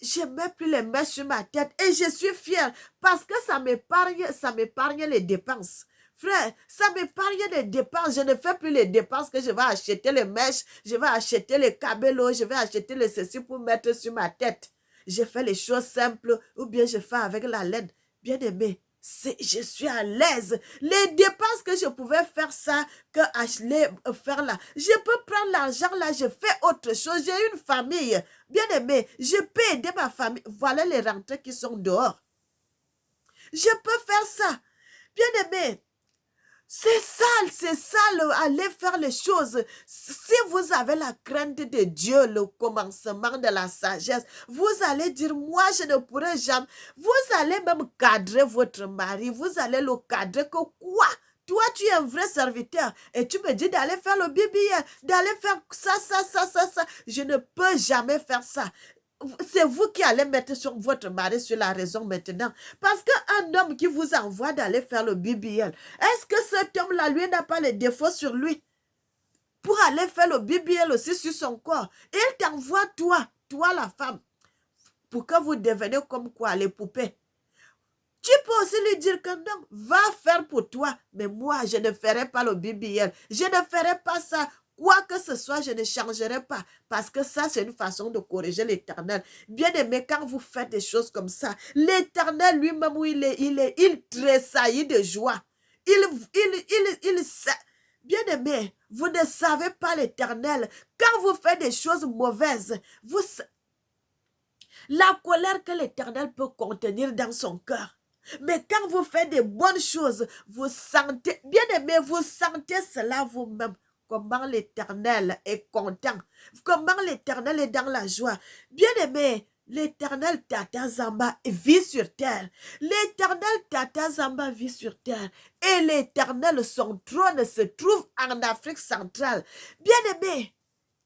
je ne mets plus les mains sur ma tête et je suis fière parce que ça m'épargne les dépenses. Frère, ça m'épargne les dépenses. Je ne fais plus les dépenses que je vais acheter les mèches, je vais acheter les cabellos, je vais acheter les ceci pour mettre sur ma tête. Je fais les choses simples ou bien je fais avec la laine. Bien aimé, je suis à l'aise. Les dépenses que je pouvais faire ça, que acheter, faire là. Je peux prendre l'argent là, je fais autre chose. J'ai une famille. Bien aimé, je peux aider ma famille. Voilà les rentrées qui sont dehors. Je peux faire ça. Bien aimé, c'est ça, aller faire les choses. Si vous avez la crainte de Dieu, le commencement de la sagesse, vous allez dire, moi, je ne pourrai jamais. Vous allez même cadrer votre mari. Vous allez le cadrer que quoi? Toi, tu es un vrai serviteur et tu me dis d'aller faire le BBL, d'aller faire ça. Je ne peux jamais faire ça. C'est vous qui allez mettre sur votre mari sur la raison maintenant. Parce qu'un homme qui vous envoie d'aller faire le BBL, est-ce que cet homme-là, lui, n'a pas les défauts sur lui? Pour aller faire le BBL aussi sur son corps. Il t'envoie toi la femme, pour que vous deveniez comme quoi, les poupées. Tu peux aussi lui dire que non, va faire pour toi. Mais moi, je ne ferai pas le BBL. Je ne ferai pas ça. Quoi que ce soit, je ne changerai pas. Parce que ça, c'est une façon de corriger l'Éternel. Bien aimé, quand vous faites des choses comme ça, l'Éternel lui-même, il tressaillit de joie. Bien aimé, vous ne savez pas l'Éternel. Quand vous faites des choses mauvaises, la colère que l'Éternel peut contenir dans son cœur. Mais quand vous faites des bonnes choses, vous sentez, bien aimé, vous sentez cela vous-même. Comment l'Éternel est content. Comment l'Éternel est dans la joie. Bien aimé, l'Éternel Tata Zamba vit sur terre. L'Éternel Tata Zamba vit sur terre. Et l'Éternel, son trône se trouve en Afrique centrale. Bien aimé,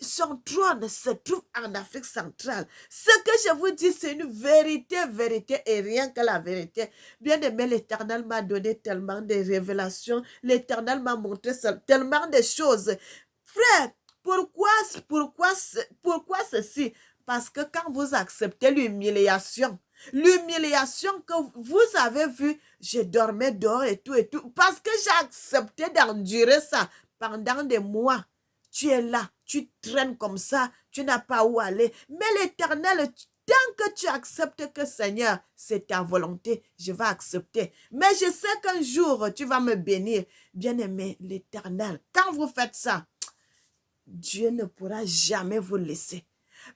son trône se trouve en Afrique centrale. Ce que je vous dis, c'est une vérité et rien que la vérité. Bien aimé, l'Éternel m'a donné tellement de révélations. L'Éternel m'a montré tellement de choses. Frère, pourquoi ceci? Parce que quand vous acceptez l'humiliation que vous avez vu, je dormais dehors et tout, parce que j'ai accepté d'endurer ça pendant des mois. Tu es là, tu traînes comme ça, tu n'as pas où aller. Mais l'Éternel, tant que tu acceptes que Seigneur, c'est ta volonté, je vais accepter. Mais je sais qu'un jour, tu vas me bénir. Bien-aimé, l'Éternel, quand vous faites ça, Dieu ne pourra jamais vous laisser.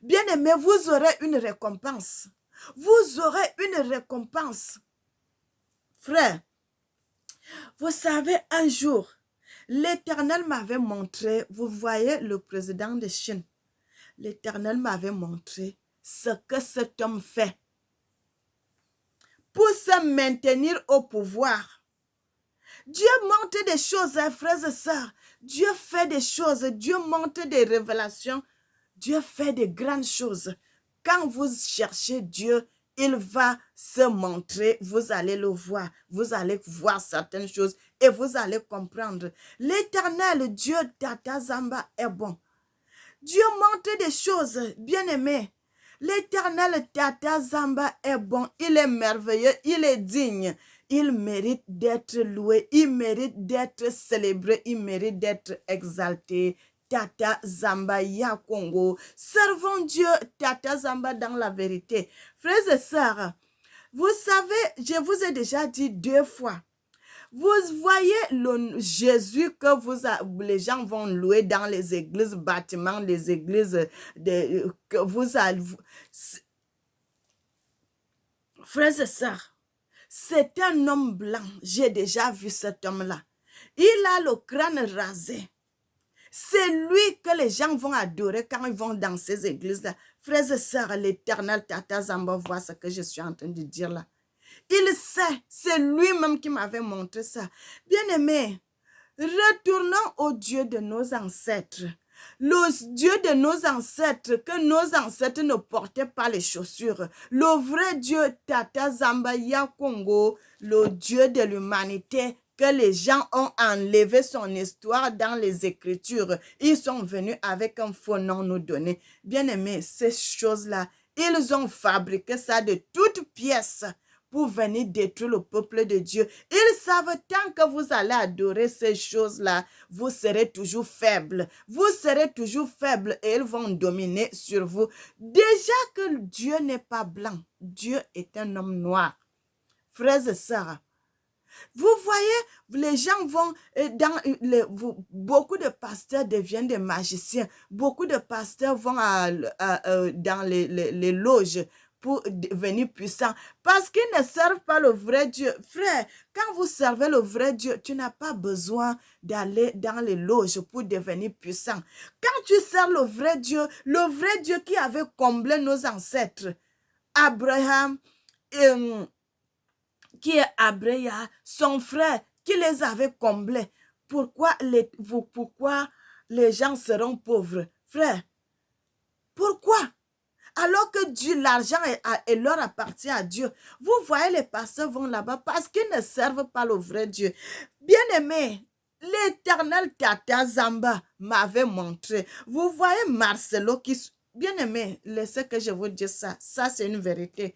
Bien-aimé, vous aurez une récompense. Vous aurez une récompense. Frère, vous savez, un jour, l'Éternel m'avait montré, vous voyez le président de Chine, l'Éternel m'avait montré ce que cet homme fait pour se maintenir au pouvoir. Dieu montre des choses, hein, frères et sœurs. Dieu fait des choses. Dieu montre des révélations. Dieu fait de grandes choses. Quand vous cherchez Dieu, il va se montrer. Vous allez le voir. Vous allez voir certaines choses et vous allez comprendre. L'Éternel Dieu Tata Zamba est bon. Dieu montre des choses, bien-aimés. L'Éternel Tata Zamba est bon, il est merveilleux, il est digne. Il mérite d'être loué, il mérite d'être célébré, il mérite d'être exalté. Tata Zamba Ya Congo. Servons Dieu, Tata Zamba, dans la vérité. Frères et sœurs, vous savez, je vous ai déjà dit 2 fois. Vous voyez le Jésus que les gens vont louer dans les églises, bâtiments, les églises que vous allez... Frères et sœurs, c'est un homme blanc. J'ai déjà vu cet homme-là. Il a le crâne rasé. C'est lui que les gens vont adorer quand ils vont dans ces églises-là. Frères et sœurs, l'Éternel Tata Zamba voit ce que je suis en train de dire là. Il sait, c'est lui-même qui m'avait montré ça. Bien-aimé, retournons au Dieu de nos ancêtres. Le Dieu de nos ancêtres, que nos ancêtres ne portaient pas les chaussures. Le vrai Dieu Tata Zamba Ya Congo, le Dieu de l'humanité, que les gens ont enlevé son histoire dans les Écritures. Ils sont venus avec un faux nom nous donner. Bien-aimés, ces choses-là, ils ont fabriqué ça de toutes pièces pour venir détruire le peuple de Dieu. Ils savent tant que vous allez adorer ces choses-là, vous serez toujours faible. Vous serez toujours faible et ils vont dominer sur vous. Déjà que Dieu n'est pas blanc, Dieu est un homme noir. Frères et sœurs, vous voyez, les gens vont beaucoup de pasteurs deviennent des magiciens. Beaucoup de pasteurs vont dans les loges pour devenir puissants parce qu'ils ne servent pas le vrai Dieu. Frère, quand vous servez le vrai Dieu, tu n'as pas besoin d'aller dans les loges pour devenir puissant. Quand tu sers le vrai Dieu qui avait comblé nos ancêtres, Abraham, qui est Abreya, son frère, qui les avait comblés. Pourquoi les gens seront pauvres? Frère, pourquoi? Alors que Dieu, l'argent leur appartient à Dieu. Vous voyez, les pasteurs vont là-bas parce qu'ils ne servent pas le vrai Dieu. Bien-aimé, l'Éternel Tata Zamba m'avait montré. Vous voyez Marcelo qui... Bien-aimé, laissez que je vous dise ça. Ça, c'est une vérité.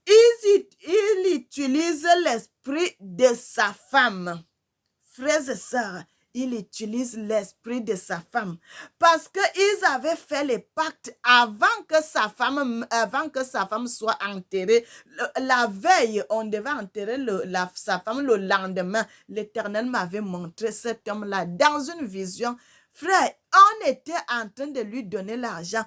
Il utilise l'esprit de sa femme. Frères et sœurs, il utilise l'esprit de sa femme. Parce qu'ils avaient fait les pactes avant que sa femme soit enterrée. La veille, on devait enterrer sa femme le lendemain. L'Éternel m'avait montré cet homme-là dans une vision. Frère, on était en train de lui donner l'argent.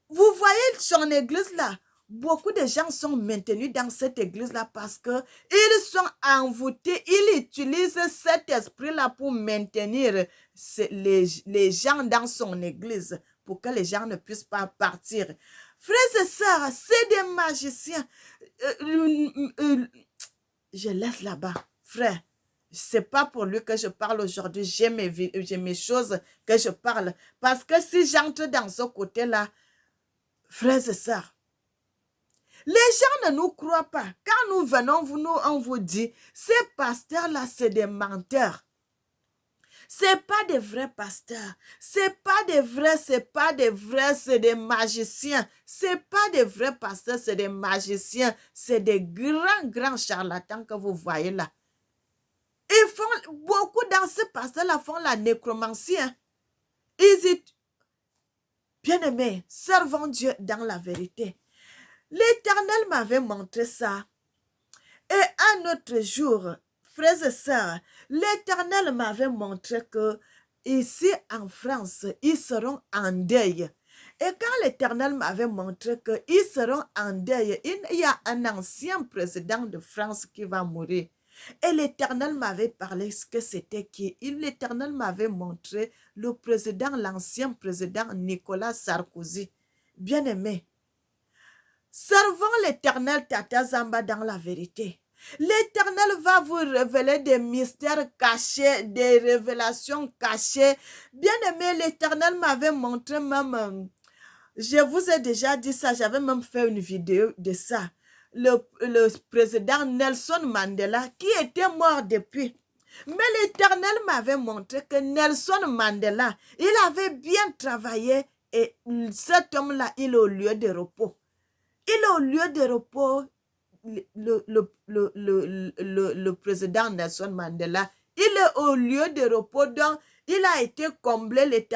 Vous voyez son église là? Beaucoup de gens sont maintenus dans cette église-là parce qu'ils sont envoûtés. Ils utilisent cet esprit-là pour maintenir les gens dans son église pour que les gens ne puissent pas partir. Frères et sœurs, c'est des magiciens. Je laisse là-bas. Frère, ce n'est pas pour lui que je parle aujourd'hui. J'ai mes choses que je parle. Parce que si j'entre dans ce côté-là, frères et sœurs, les gens ne nous croient pas. Quand nous venons, on vous dit, ces pasteurs-là, c'est des menteurs. Ce n'est pas des vrais pasteurs. C'est des magiciens. Ce n'est pas des vrais pasteurs, c'est des magiciens. C'est des grands charlatans que vous voyez là. Beaucoup dans ces pasteurs-là font la nécromancie. Hein. Bien-aimés, servons Dieu dans la vérité. L'Éternel m'avait montré ça. Et un autre jour, frères et sœurs, l'Éternel m'avait montré que ici en France, ils seront en deuil. Et quand l'Éternel m'avait montré qu'ils seront en deuil, il y a un ancien président de France qui va mourir. Et l'Éternel m'avait parlé ce que c'était qui. L'Éternel m'avait montré l'ancien président Nicolas Sarkozy. Bien-aimé, Servons l'Éternel Tata Zamba dans la vérité. L'Éternel va vous révéler des mystères cachés, des révélations cachées. Bien-aimé, l'Éternel m'avait montré même, je vous ai déjà dit ça, j'avais même fait une vidéo de ça. Le président Nelson Mandela, qui était mort depuis. Mais l'Éternel m'avait montré que Nelson Mandela, il avait bien travaillé et cet homme-là, il est au lieu de repos. Il est au lieu de repos, le président Nelson Mandela. Il est au lieu de repos, donc il a été comblé.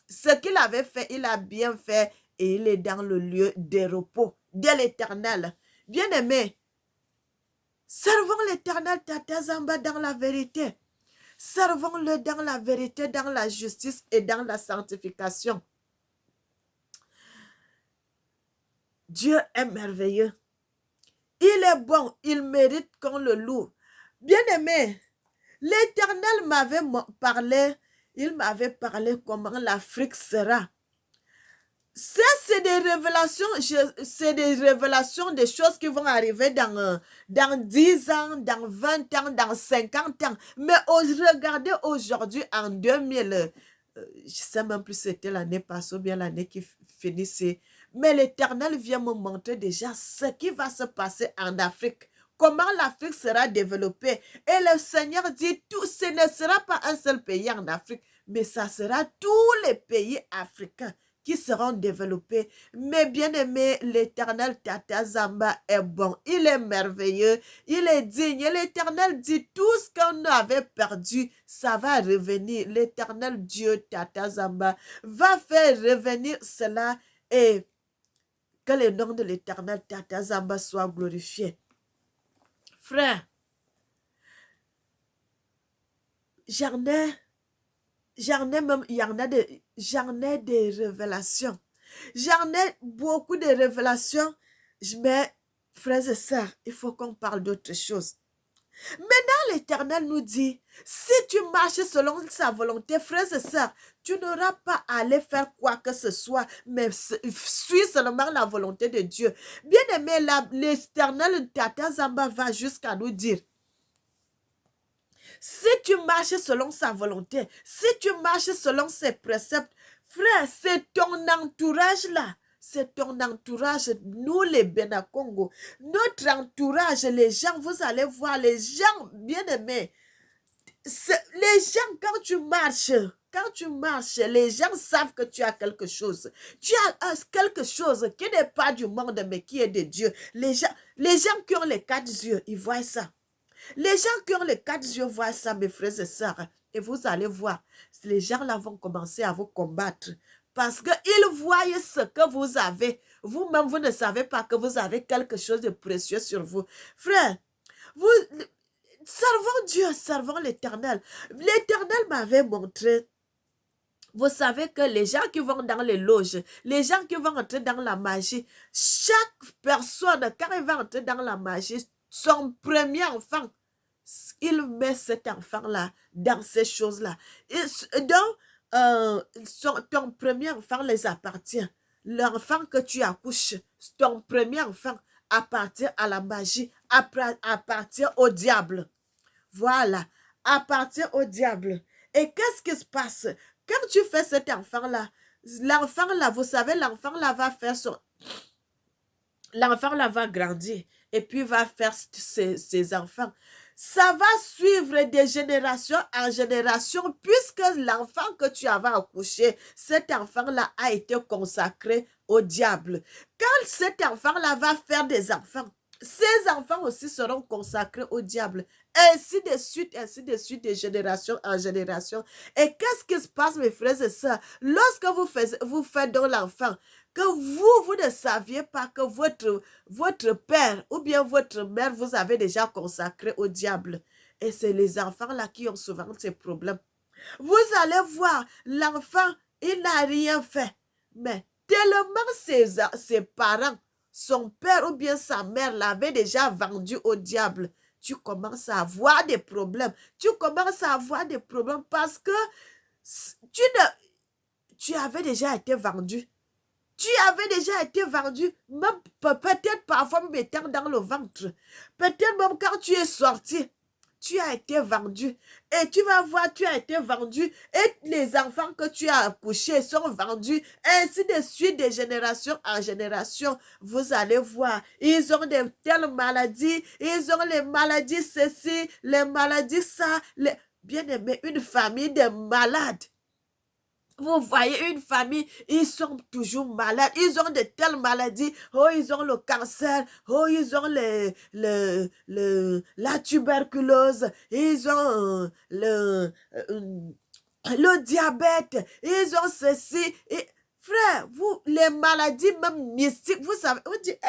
Ce qu'il avait fait, il a bien fait et il est dans le lieu de repos de l'Éternel. Bien-aimé, servons l'Éternel Tata Zamba dans la vérité. Servons-le dans la vérité, dans la justice et dans la sanctification. Dieu est merveilleux. Il est bon, il mérite qu'on le loue. Bien-aimé, l'Éternel m'avait parlé, il m'avait parlé comment l'Afrique sera. Ça, c'est des révélations, des choses qui vont arriver dans 10 ans, dans 20 ans, dans 50 ans. Mais regardez aujourd'hui, en 2000, je ne sais même plus si c'était l'année passée ou bien l'année qui finissait. Mais l'Éternel vient me montrer déjà ce qui va se passer en Afrique. Comment l'Afrique sera développée. Et le Seigneur dit, ce ne sera pas un seul pays en Afrique, mais ça sera tous les pays africains qui seront développés. Mais bien aimé, l'Éternel Tata Zamba est bon. Il est merveilleux. Il est digne. L'Éternel dit tout ce qu'on avait perdu, ça va revenir. L'Éternel Dieu Tata Zamba va faire revenir cela et que le nom de l'Éternel Tata Zamba soit glorifié. Frère, j'en ai des révélations. J'en ai beaucoup de révélations. Mais, frères et sœurs, il faut qu'on parle d'autre chose. Maintenant, l'Éternel nous dit, si tu marches selon sa volonté, frères et sœurs, tu n'auras pas à aller faire quoi que ce soit, mais suis seulement la volonté de Dieu. Bien aimé, l'Éternel Tata Zamba va jusqu'à nous dire, si tu marches selon sa volonté, si tu marches selon ses préceptes, frère, c'est ton entourage-là. C'est ton entourage, nous les Benakongo. Notre entourage, les gens, vous allez voir, les gens bien-aimés. Les gens, quand tu marches, les gens savent que tu as quelque chose. Tu as quelque chose qui n'est pas du monde, mais qui est de Dieu. Les gens qui ont les 4 yeux, ils voient ça. Les gens qui ont les 4 yeux voient ça, mes frères et sœurs. Et vous allez voir, les gens-là vont commencer à vous combattre. Parce qu'ils voient ce que vous avez. Vous-même, vous ne savez pas que vous avez quelque chose de précieux sur vous. Frère, servons Dieu, servons l'Éternel. L'Éternel m'avait montré. Vous savez que les gens qui vont dans les loges, les gens qui vont entrer dans la magie, chaque personne, quand il va entrer dans la magie, son premier enfant, il met cet enfant-là dans ces choses-là. Donc, ton premier enfant les appartient. L'enfant que tu accouches, ton premier enfant appartient à la magie, appartient au diable. Voilà, appartient au diable. Et qu'est-ce qui se passe? Quand tu fais cet enfant-là, vous savez, l'enfant-là va faire son... L'enfant-là va grandir et puis va faire ses enfants. Ça va suivre de génération en génération puisque l'enfant que tu avais accouché, cet enfant-là a été consacré au diable. Quand cet enfant-là va faire des enfants, ces enfants aussi seront consacrés au diable. Ainsi de suite, de génération en génération. Et qu'est-ce qui se passe, mes frères et sœurs? Lorsque vous faites donc l'enfant, que vous ne saviez pas que votre père ou bien votre mère vous avez déjà consacré au diable. Et c'est les enfants-là qui ont souvent ces problèmes. Vous allez voir, l'enfant, il n'a rien fait. Mais tellement ses parents, son père ou bien sa mère l'avaient déjà vendu au diable, tu commences à avoir des problèmes. Tu commences à avoir des problèmes parce que tu avais déjà été vendu. Tu avais déjà été vendu, même peut-être parfois même étant dans le ventre. Peut-être même quand tu es sorti, tu as été vendu. Et tu vas voir, tu as été vendu. Et les enfants que tu as accouchés sont vendus. Ainsi de suite, de génération en génération. Vous allez voir, ils ont de telles maladies. Ils ont les maladies ceci, les maladies ça. Bien aimé, une famille de malades. Vous voyez une famille, ils sont toujours malades. Ils ont de telles maladies. Oh, ils ont le cancer. Oh, ils ont la tuberculose. Ils ont le diabète. Ils ont ceci. Et, frère, vous, les maladies même mystiques, vous savez, vous dites,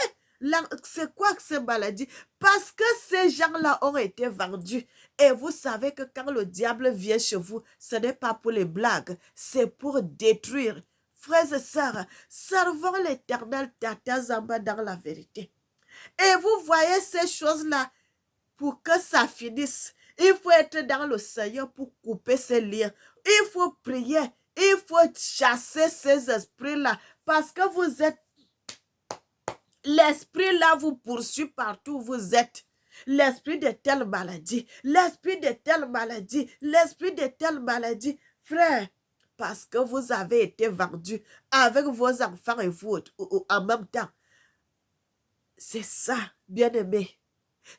c'est quoi que ces maladies? Parce que ces gens-là ont été vendus. Et vous savez que quand le diable vient chez vous, ce n'est pas pour les blagues, c'est pour détruire. Frères et sœurs, servons l'Éternel Tata Zamba dans la vérité. Et vous voyez ces choses-là, pour que ça finisse, il faut être dans le Seigneur pour couper ces liens. Il faut prier, il faut chasser ces esprits-là, parce que vous êtes, l'esprit-là vous poursuit partout où vous êtes. L'esprit de telle maladie, l'esprit de telle maladie, l'esprit de telle maladie. Frère, parce que vous avez été vendu avec vos enfants et vous en même temps. C'est ça, bien-aimé.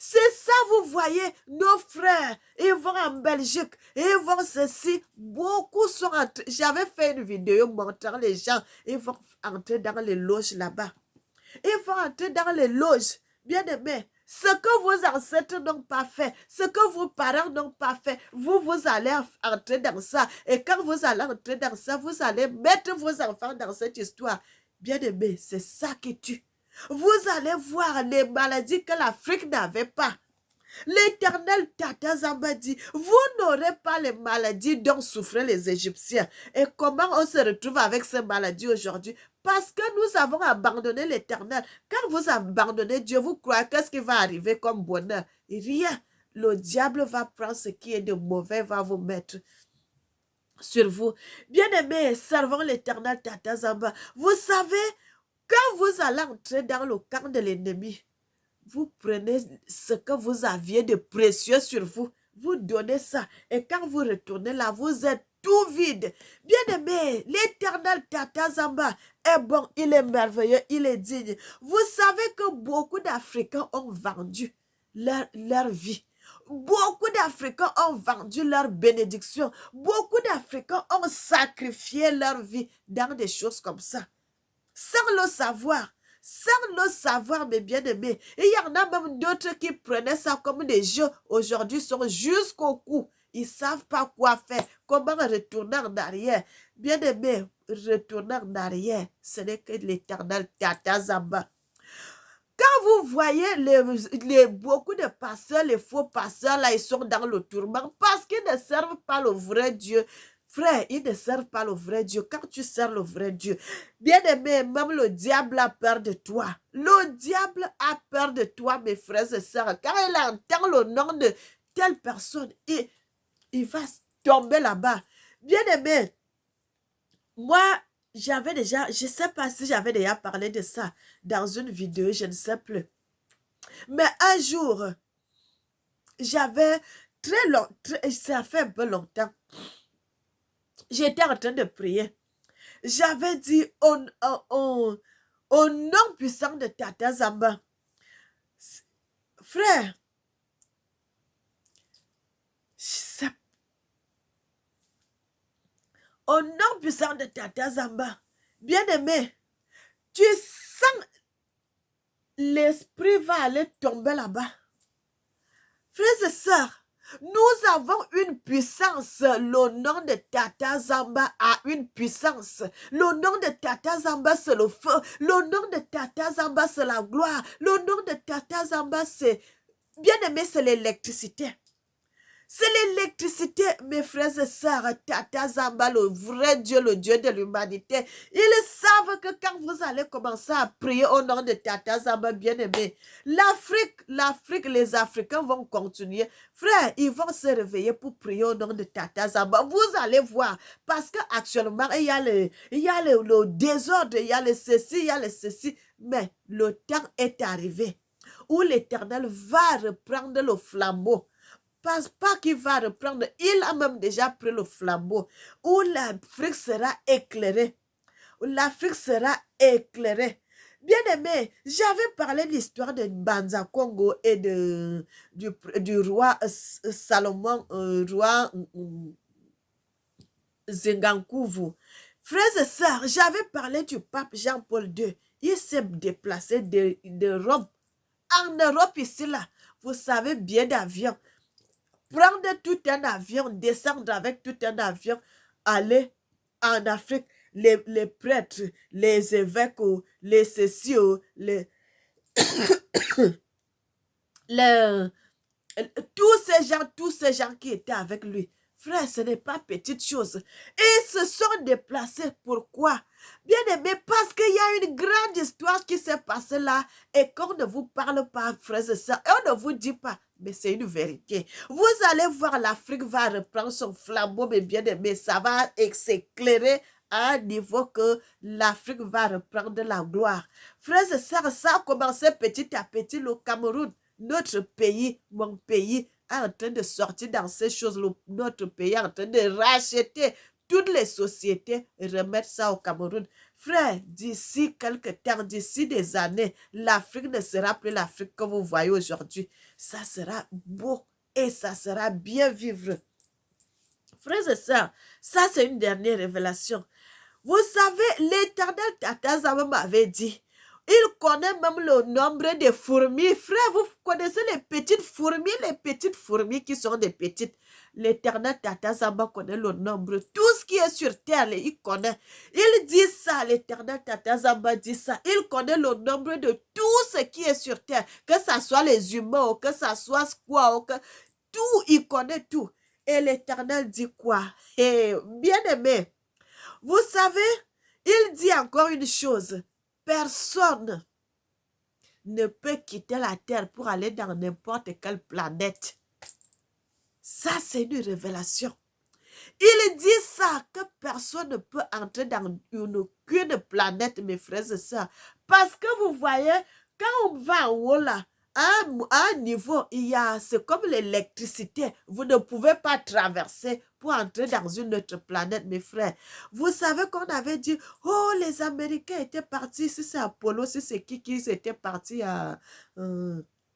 C'est ça, vous voyez, nos frères, ils vont en Belgique, ils vont ceci, beaucoup sont entrés. J'avais fait une vidéo montrant les gens, ils vont entrer dans les loges là-bas. Ils vont entrer dans les loges, bien-aimés. Ce que vos ancêtres n'ont pas fait, ce que vos parents n'ont pas fait, vous allez entrer dans ça. Et quand vous allez entrer dans ça, vous allez mettre vos enfants dans cette histoire. Bien-aimés, c'est ça qui tue. Vous allez voir les maladies que l'Afrique n'avait pas. L'Éternel Tata Zamba dit, vous n'aurez pas les maladies dont souffraient les Égyptiens. Et comment on se retrouve avec ces maladies aujourd'hui? Parce que nous avons abandonné l'Éternel. Quand vous abandonnez Dieu, vous croyez qu'est-ce qui va arriver comme bonheur? Rien. Le diable va prendre ce qui est de mauvais, va vous mettre sur vous. Bien-aimés, servons l'Éternel Tata Zamba. Vous savez, quand vous allez entrer dans le camp de l'ennemi, vous prenez ce que vous aviez de précieux sur vous, vous donnez ça. Et quand vous retournez là, vous êtes tout vide. Bien-aimé, l'Éternel Tata Zamba est bon, il est merveilleux, il est digne. Vous savez que beaucoup d'Africains ont vendu leur vie. Beaucoup d'Africains ont vendu leur bénédiction. Beaucoup d'Africains ont sacrifié leur vie dans des choses comme ça. Sans le savoir. Sans le savoir, mes bien-aimés. Et il y en a même d'autres qui prenaient ça comme des jeux. Aujourd'hui, sont jusqu'au cou. Ils ne savent pas quoi faire. Comment retourner en arrière. Bien-aimés, retourner en arrière, ce n'est que l'Éternel Tata Zamba. Quand vous voyez beaucoup de pasteurs, les faux pasteurs, là, ils sont dans le tourment parce qu'ils ne servent pas le vrai Dieu. Frère, ils ne servent pas le vrai Dieu. Quand tu sers le vrai Dieu, bien aimé, même le diable a peur de toi. Le diable a peur de toi, mes frères et sœurs. Quand il entend le nom de telle personne, il va tomber là-bas. Bien aimé, moi, j'avais déjà, je ne sais pas si j'avais déjà parlé de ça dans une vidéo, je ne sais plus. Mais un jour, j'avais très longtemps, ça fait un peu longtemps, j'étais en train de prier. J'avais dit au nom puissant de Tata Zamba, frère, au nom puissant de Tata Zamba, bien-aimé, tu sens l'esprit va aller tomber là-bas. Frères et sœurs, nous avons une puissance. Le nom de Tata Zamba a une puissance. Le nom de Tata Zamba, c'est le feu. Le nom de Tata Zamba, c'est la gloire. Le nom de Tata Zamba, c'est, bien aimé, c'est l'électricité. C'est l'électricité, mes frères et sœurs. Tata Zamba, le vrai Dieu, le Dieu de l'humanité. Ils savent que quand vous allez commencer à prier au nom de Tata Zamba, bien-aimé, l'Afrique, les Africains vont continuer. Frère, ils vont se réveiller pour prier au nom de Tata Zamba. Vous allez voir. Parce qu'actuellement, il y a le désordre, il y a le ceci, il y a le ceci. Mais le temps est arrivé où l'Éternel va reprendre le flambeau. Pas qu'il va reprendre, il a même déjà pris le flambeau, où l'Afrique sera éclairée. Où l'Afrique sera éclairée. Bien aimé, j'avais parlé de l'histoire de Banza Congo et du roi Salomon, roi Zingankouvu. Frères et sœurs, j'avais parlé du pape Jean-Paul II. Il s'est déplacé de Rome. En Europe, ici, là, vous savez bien d'avion. Prendre tout un avion, descendre avec tout un avion, aller en Afrique, les prêtres, les évêques, les ceci, les, tous ces gens qui étaient avec lui. Frère, ce n'est pas petite chose. Ils se sont déplacés. Pourquoi? Bien aimé, parce qu'il y a une grande histoire qui s'est passée là et qu'on ne vous parle pas, frères et sœurs, et on ne vous dit pas. Mais c'est une vérité. Vous allez voir, l'Afrique va reprendre son flambeau, mais bien aimé, ça va s'éclairer à un niveau que l'Afrique va reprendre la gloire. Frères et sœurs, ça a commencé petit à petit le Cameroun. Notre pays, mon pays, est en train de sortir dans ces choses. Notre pays est en train de racheter toutes les sociétés et remettre ça au Cameroun. Frère, d'ici quelques temps, d'ici des années, l'Afrique ne sera plus l'Afrique que vous voyez aujourd'hui. Ça sera beau et ça sera bien vivre. Frères et sœurs, ça c'est une dernière révélation. Vous savez, l'Éternel Tata Zama m'avait dit, il connaît même le nombre de fourmis. Frère, vous connaissez les petites fourmis qui sont des petites. L'Éternel Tata Zama connaît le nombre. Tout ce qui est sur terre, il connaît. Il dit ça, l'Éternel Tata Zama dit ça. Il connaît le nombre de tout ce qui est sur terre. Que ce soit les humains, ou que ce soit quoi, tout, il connaît tout. Et l'Éternel dit quoi? Et bien aimé, vous savez, il dit encore une chose. Personne ne peut quitter la terre pour aller dans n'importe quelle planète. Ça, c'est une révélation. Il dit ça, que personne ne peut entrer dans aucune planète, mes frères et sœurs. Parce que vous voyez, quand on va en haut là, à un niveau, c'est comme l'électricité. Vous ne pouvez pas traverser pour entrer dans une autre planète, mes frères. Vous savez qu'on avait dit, oh, les Américains étaient partis, si c'est Apollo, si c'est qui étaient partis dans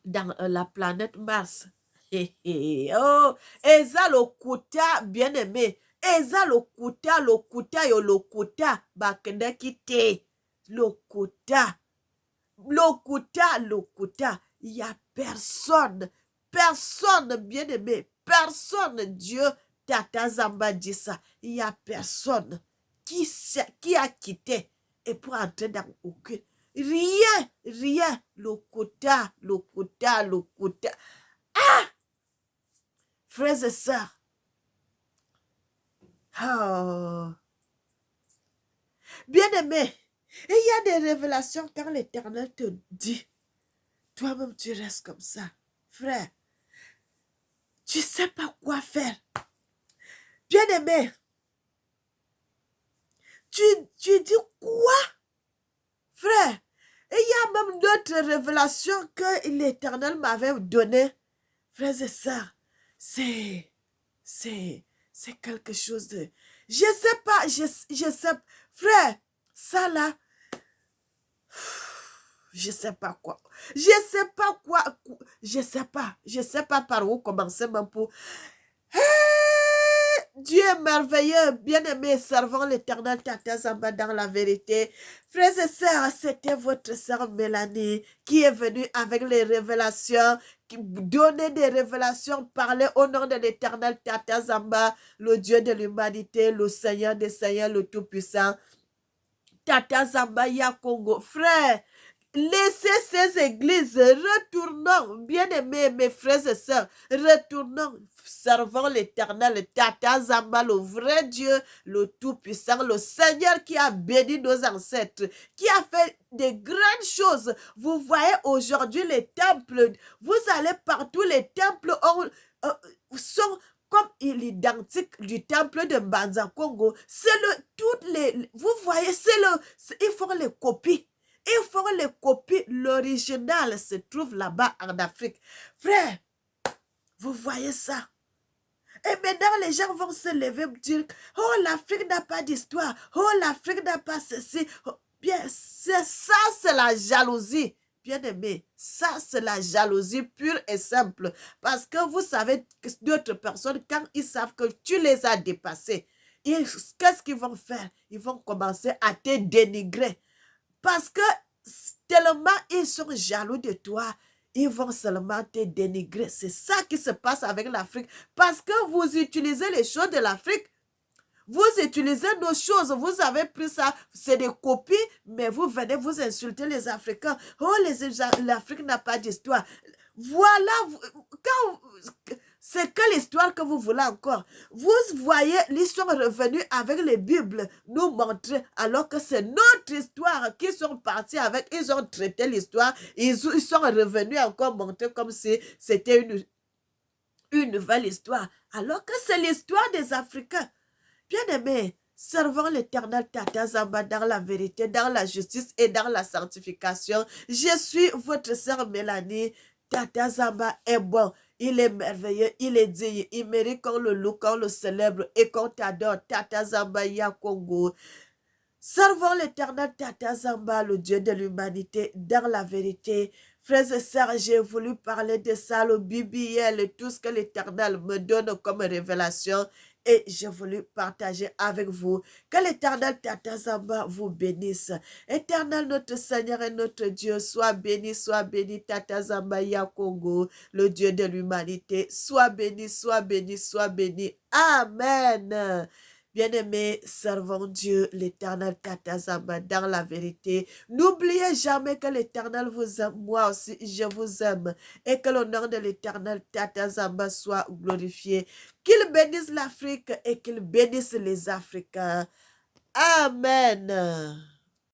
la planète Mars. Oh, Eza lokuta, bien aimé. Eza lokuta, yo lokuta, bakende kite. Lokuta. Lokuta. Il n'y a personne, bien aimé, personne, Dieu, Tata Zamba dit ça. Il n'y a personne qui a quitté et pour entrer dans aucun. Rien. Lokuta. Ah! Frères et sœurs. Oh. Bien aimé. Et il y a des révélations quand l'Éternel te dit, toi-même tu restes comme ça. Frère, tu ne sais pas quoi faire. Bien aimé, tu dis quoi? Frère, et il y a même d'autres révélations que l'Éternel m'avait données. Frères et sœurs, c'est quelque chose de... Je sais pas, je sais... Frère, ça là... Je sais pas quoi. Je sais pas par où commencer même pour... Dieu est merveilleux, bien-aimé, servant l'Éternel Tata Zamba dans la vérité. Frères et sœurs, c'était votre sœur Mélanie qui est venue avec les révélations, qui donnait des révélations, parlait au nom de l'Éternel Tata Zamba, le Dieu de l'humanité, le Seigneur des Seigneurs, le Tout-Puissant. Tata Zamba Ya Congo. Frère, Laissez ces églises, retournons, bien-aimés, mes frères et sœurs, retournons, servons l'Éternel, Tata Zamba, le vrai Dieu, le Tout-Puissant, le Seigneur qui a béni nos ancêtres, qui a fait de grandes choses. Vous voyez aujourd'hui les temples, vous allez partout, les temples sont comme l'identique du temple de Mbanza Congo. C'est vous voyez, ils font les copies. Ils font les copies. L'original se trouve là-bas en Afrique. Frère, vous voyez ça? Et maintenant, les gens vont se lever et dire, oh, l'Afrique n'a pas d'histoire. Oh, l'Afrique n'a pas ceci. Oh, bien, c'est ça, c'est la jalousie. Bien aimé, ça, c'est la jalousie pure et simple. Parce que vous savez que d'autres personnes, quand ils savent que tu les as dépassés, qu'est-ce qu'ils vont faire? Ils vont commencer à te dénigrer. Parce que tellement ils sont jaloux de toi, ils vont seulement te dénigrer. C'est ça qui se passe avec l'Afrique. Parce que vous utilisez les choses de l'Afrique. Vous utilisez nos choses. Vous avez pris ça. C'est des copies. Mais vous venez vous insulter les Africains. Oh, l'Afrique n'a pas d'histoire. Voilà. C'est quelle histoire que vous voulez encore? Vous voyez l'histoire revenue avec les Bibles nous montrer, alors que c'est notre histoire qui sont partis avec. Ils ont traité l'histoire, ils sont revenus encore montrer comme si c'était une nouvelle histoire, alors que c'est l'histoire des Africains. Bien aimé, servons l'Éternel Tata Zamba dans la vérité, dans la justice et dans la sanctification. Je suis votre sœur Mélanie. Tata Zamba est bon. Il est merveilleux, il est digne, il mérite qu'on le loue, qu'on le célèbre et qu'on t'adore. Tata Zamba Ya Congo. Servons l'Éternel Tata Zamba, le Dieu de l'humanité, dans la vérité. Frères et sœurs, j'ai voulu parler de ça, le BBL, tout ce que l'Éternel me donne comme révélation. Et j'ai voulu partager avec vous. Que l'Éternel Tata Zamba vous bénisse. Éternel notre Seigneur et notre Dieu, sois béni Tata Zamba Ya Congo, le Dieu de l'humanité. Sois béni, sois béni, sois béni. Amen. Bien-aimés, servons Dieu, l'Éternel Tata Zamba, dans la vérité. N'oubliez jamais que l'Éternel vous aime. Moi aussi, je vous aime. Et que le nom de l'Éternel Tata Zamba soit glorifié. Qu'il bénisse l'Afrique et qu'il bénisse les Africains. Amen.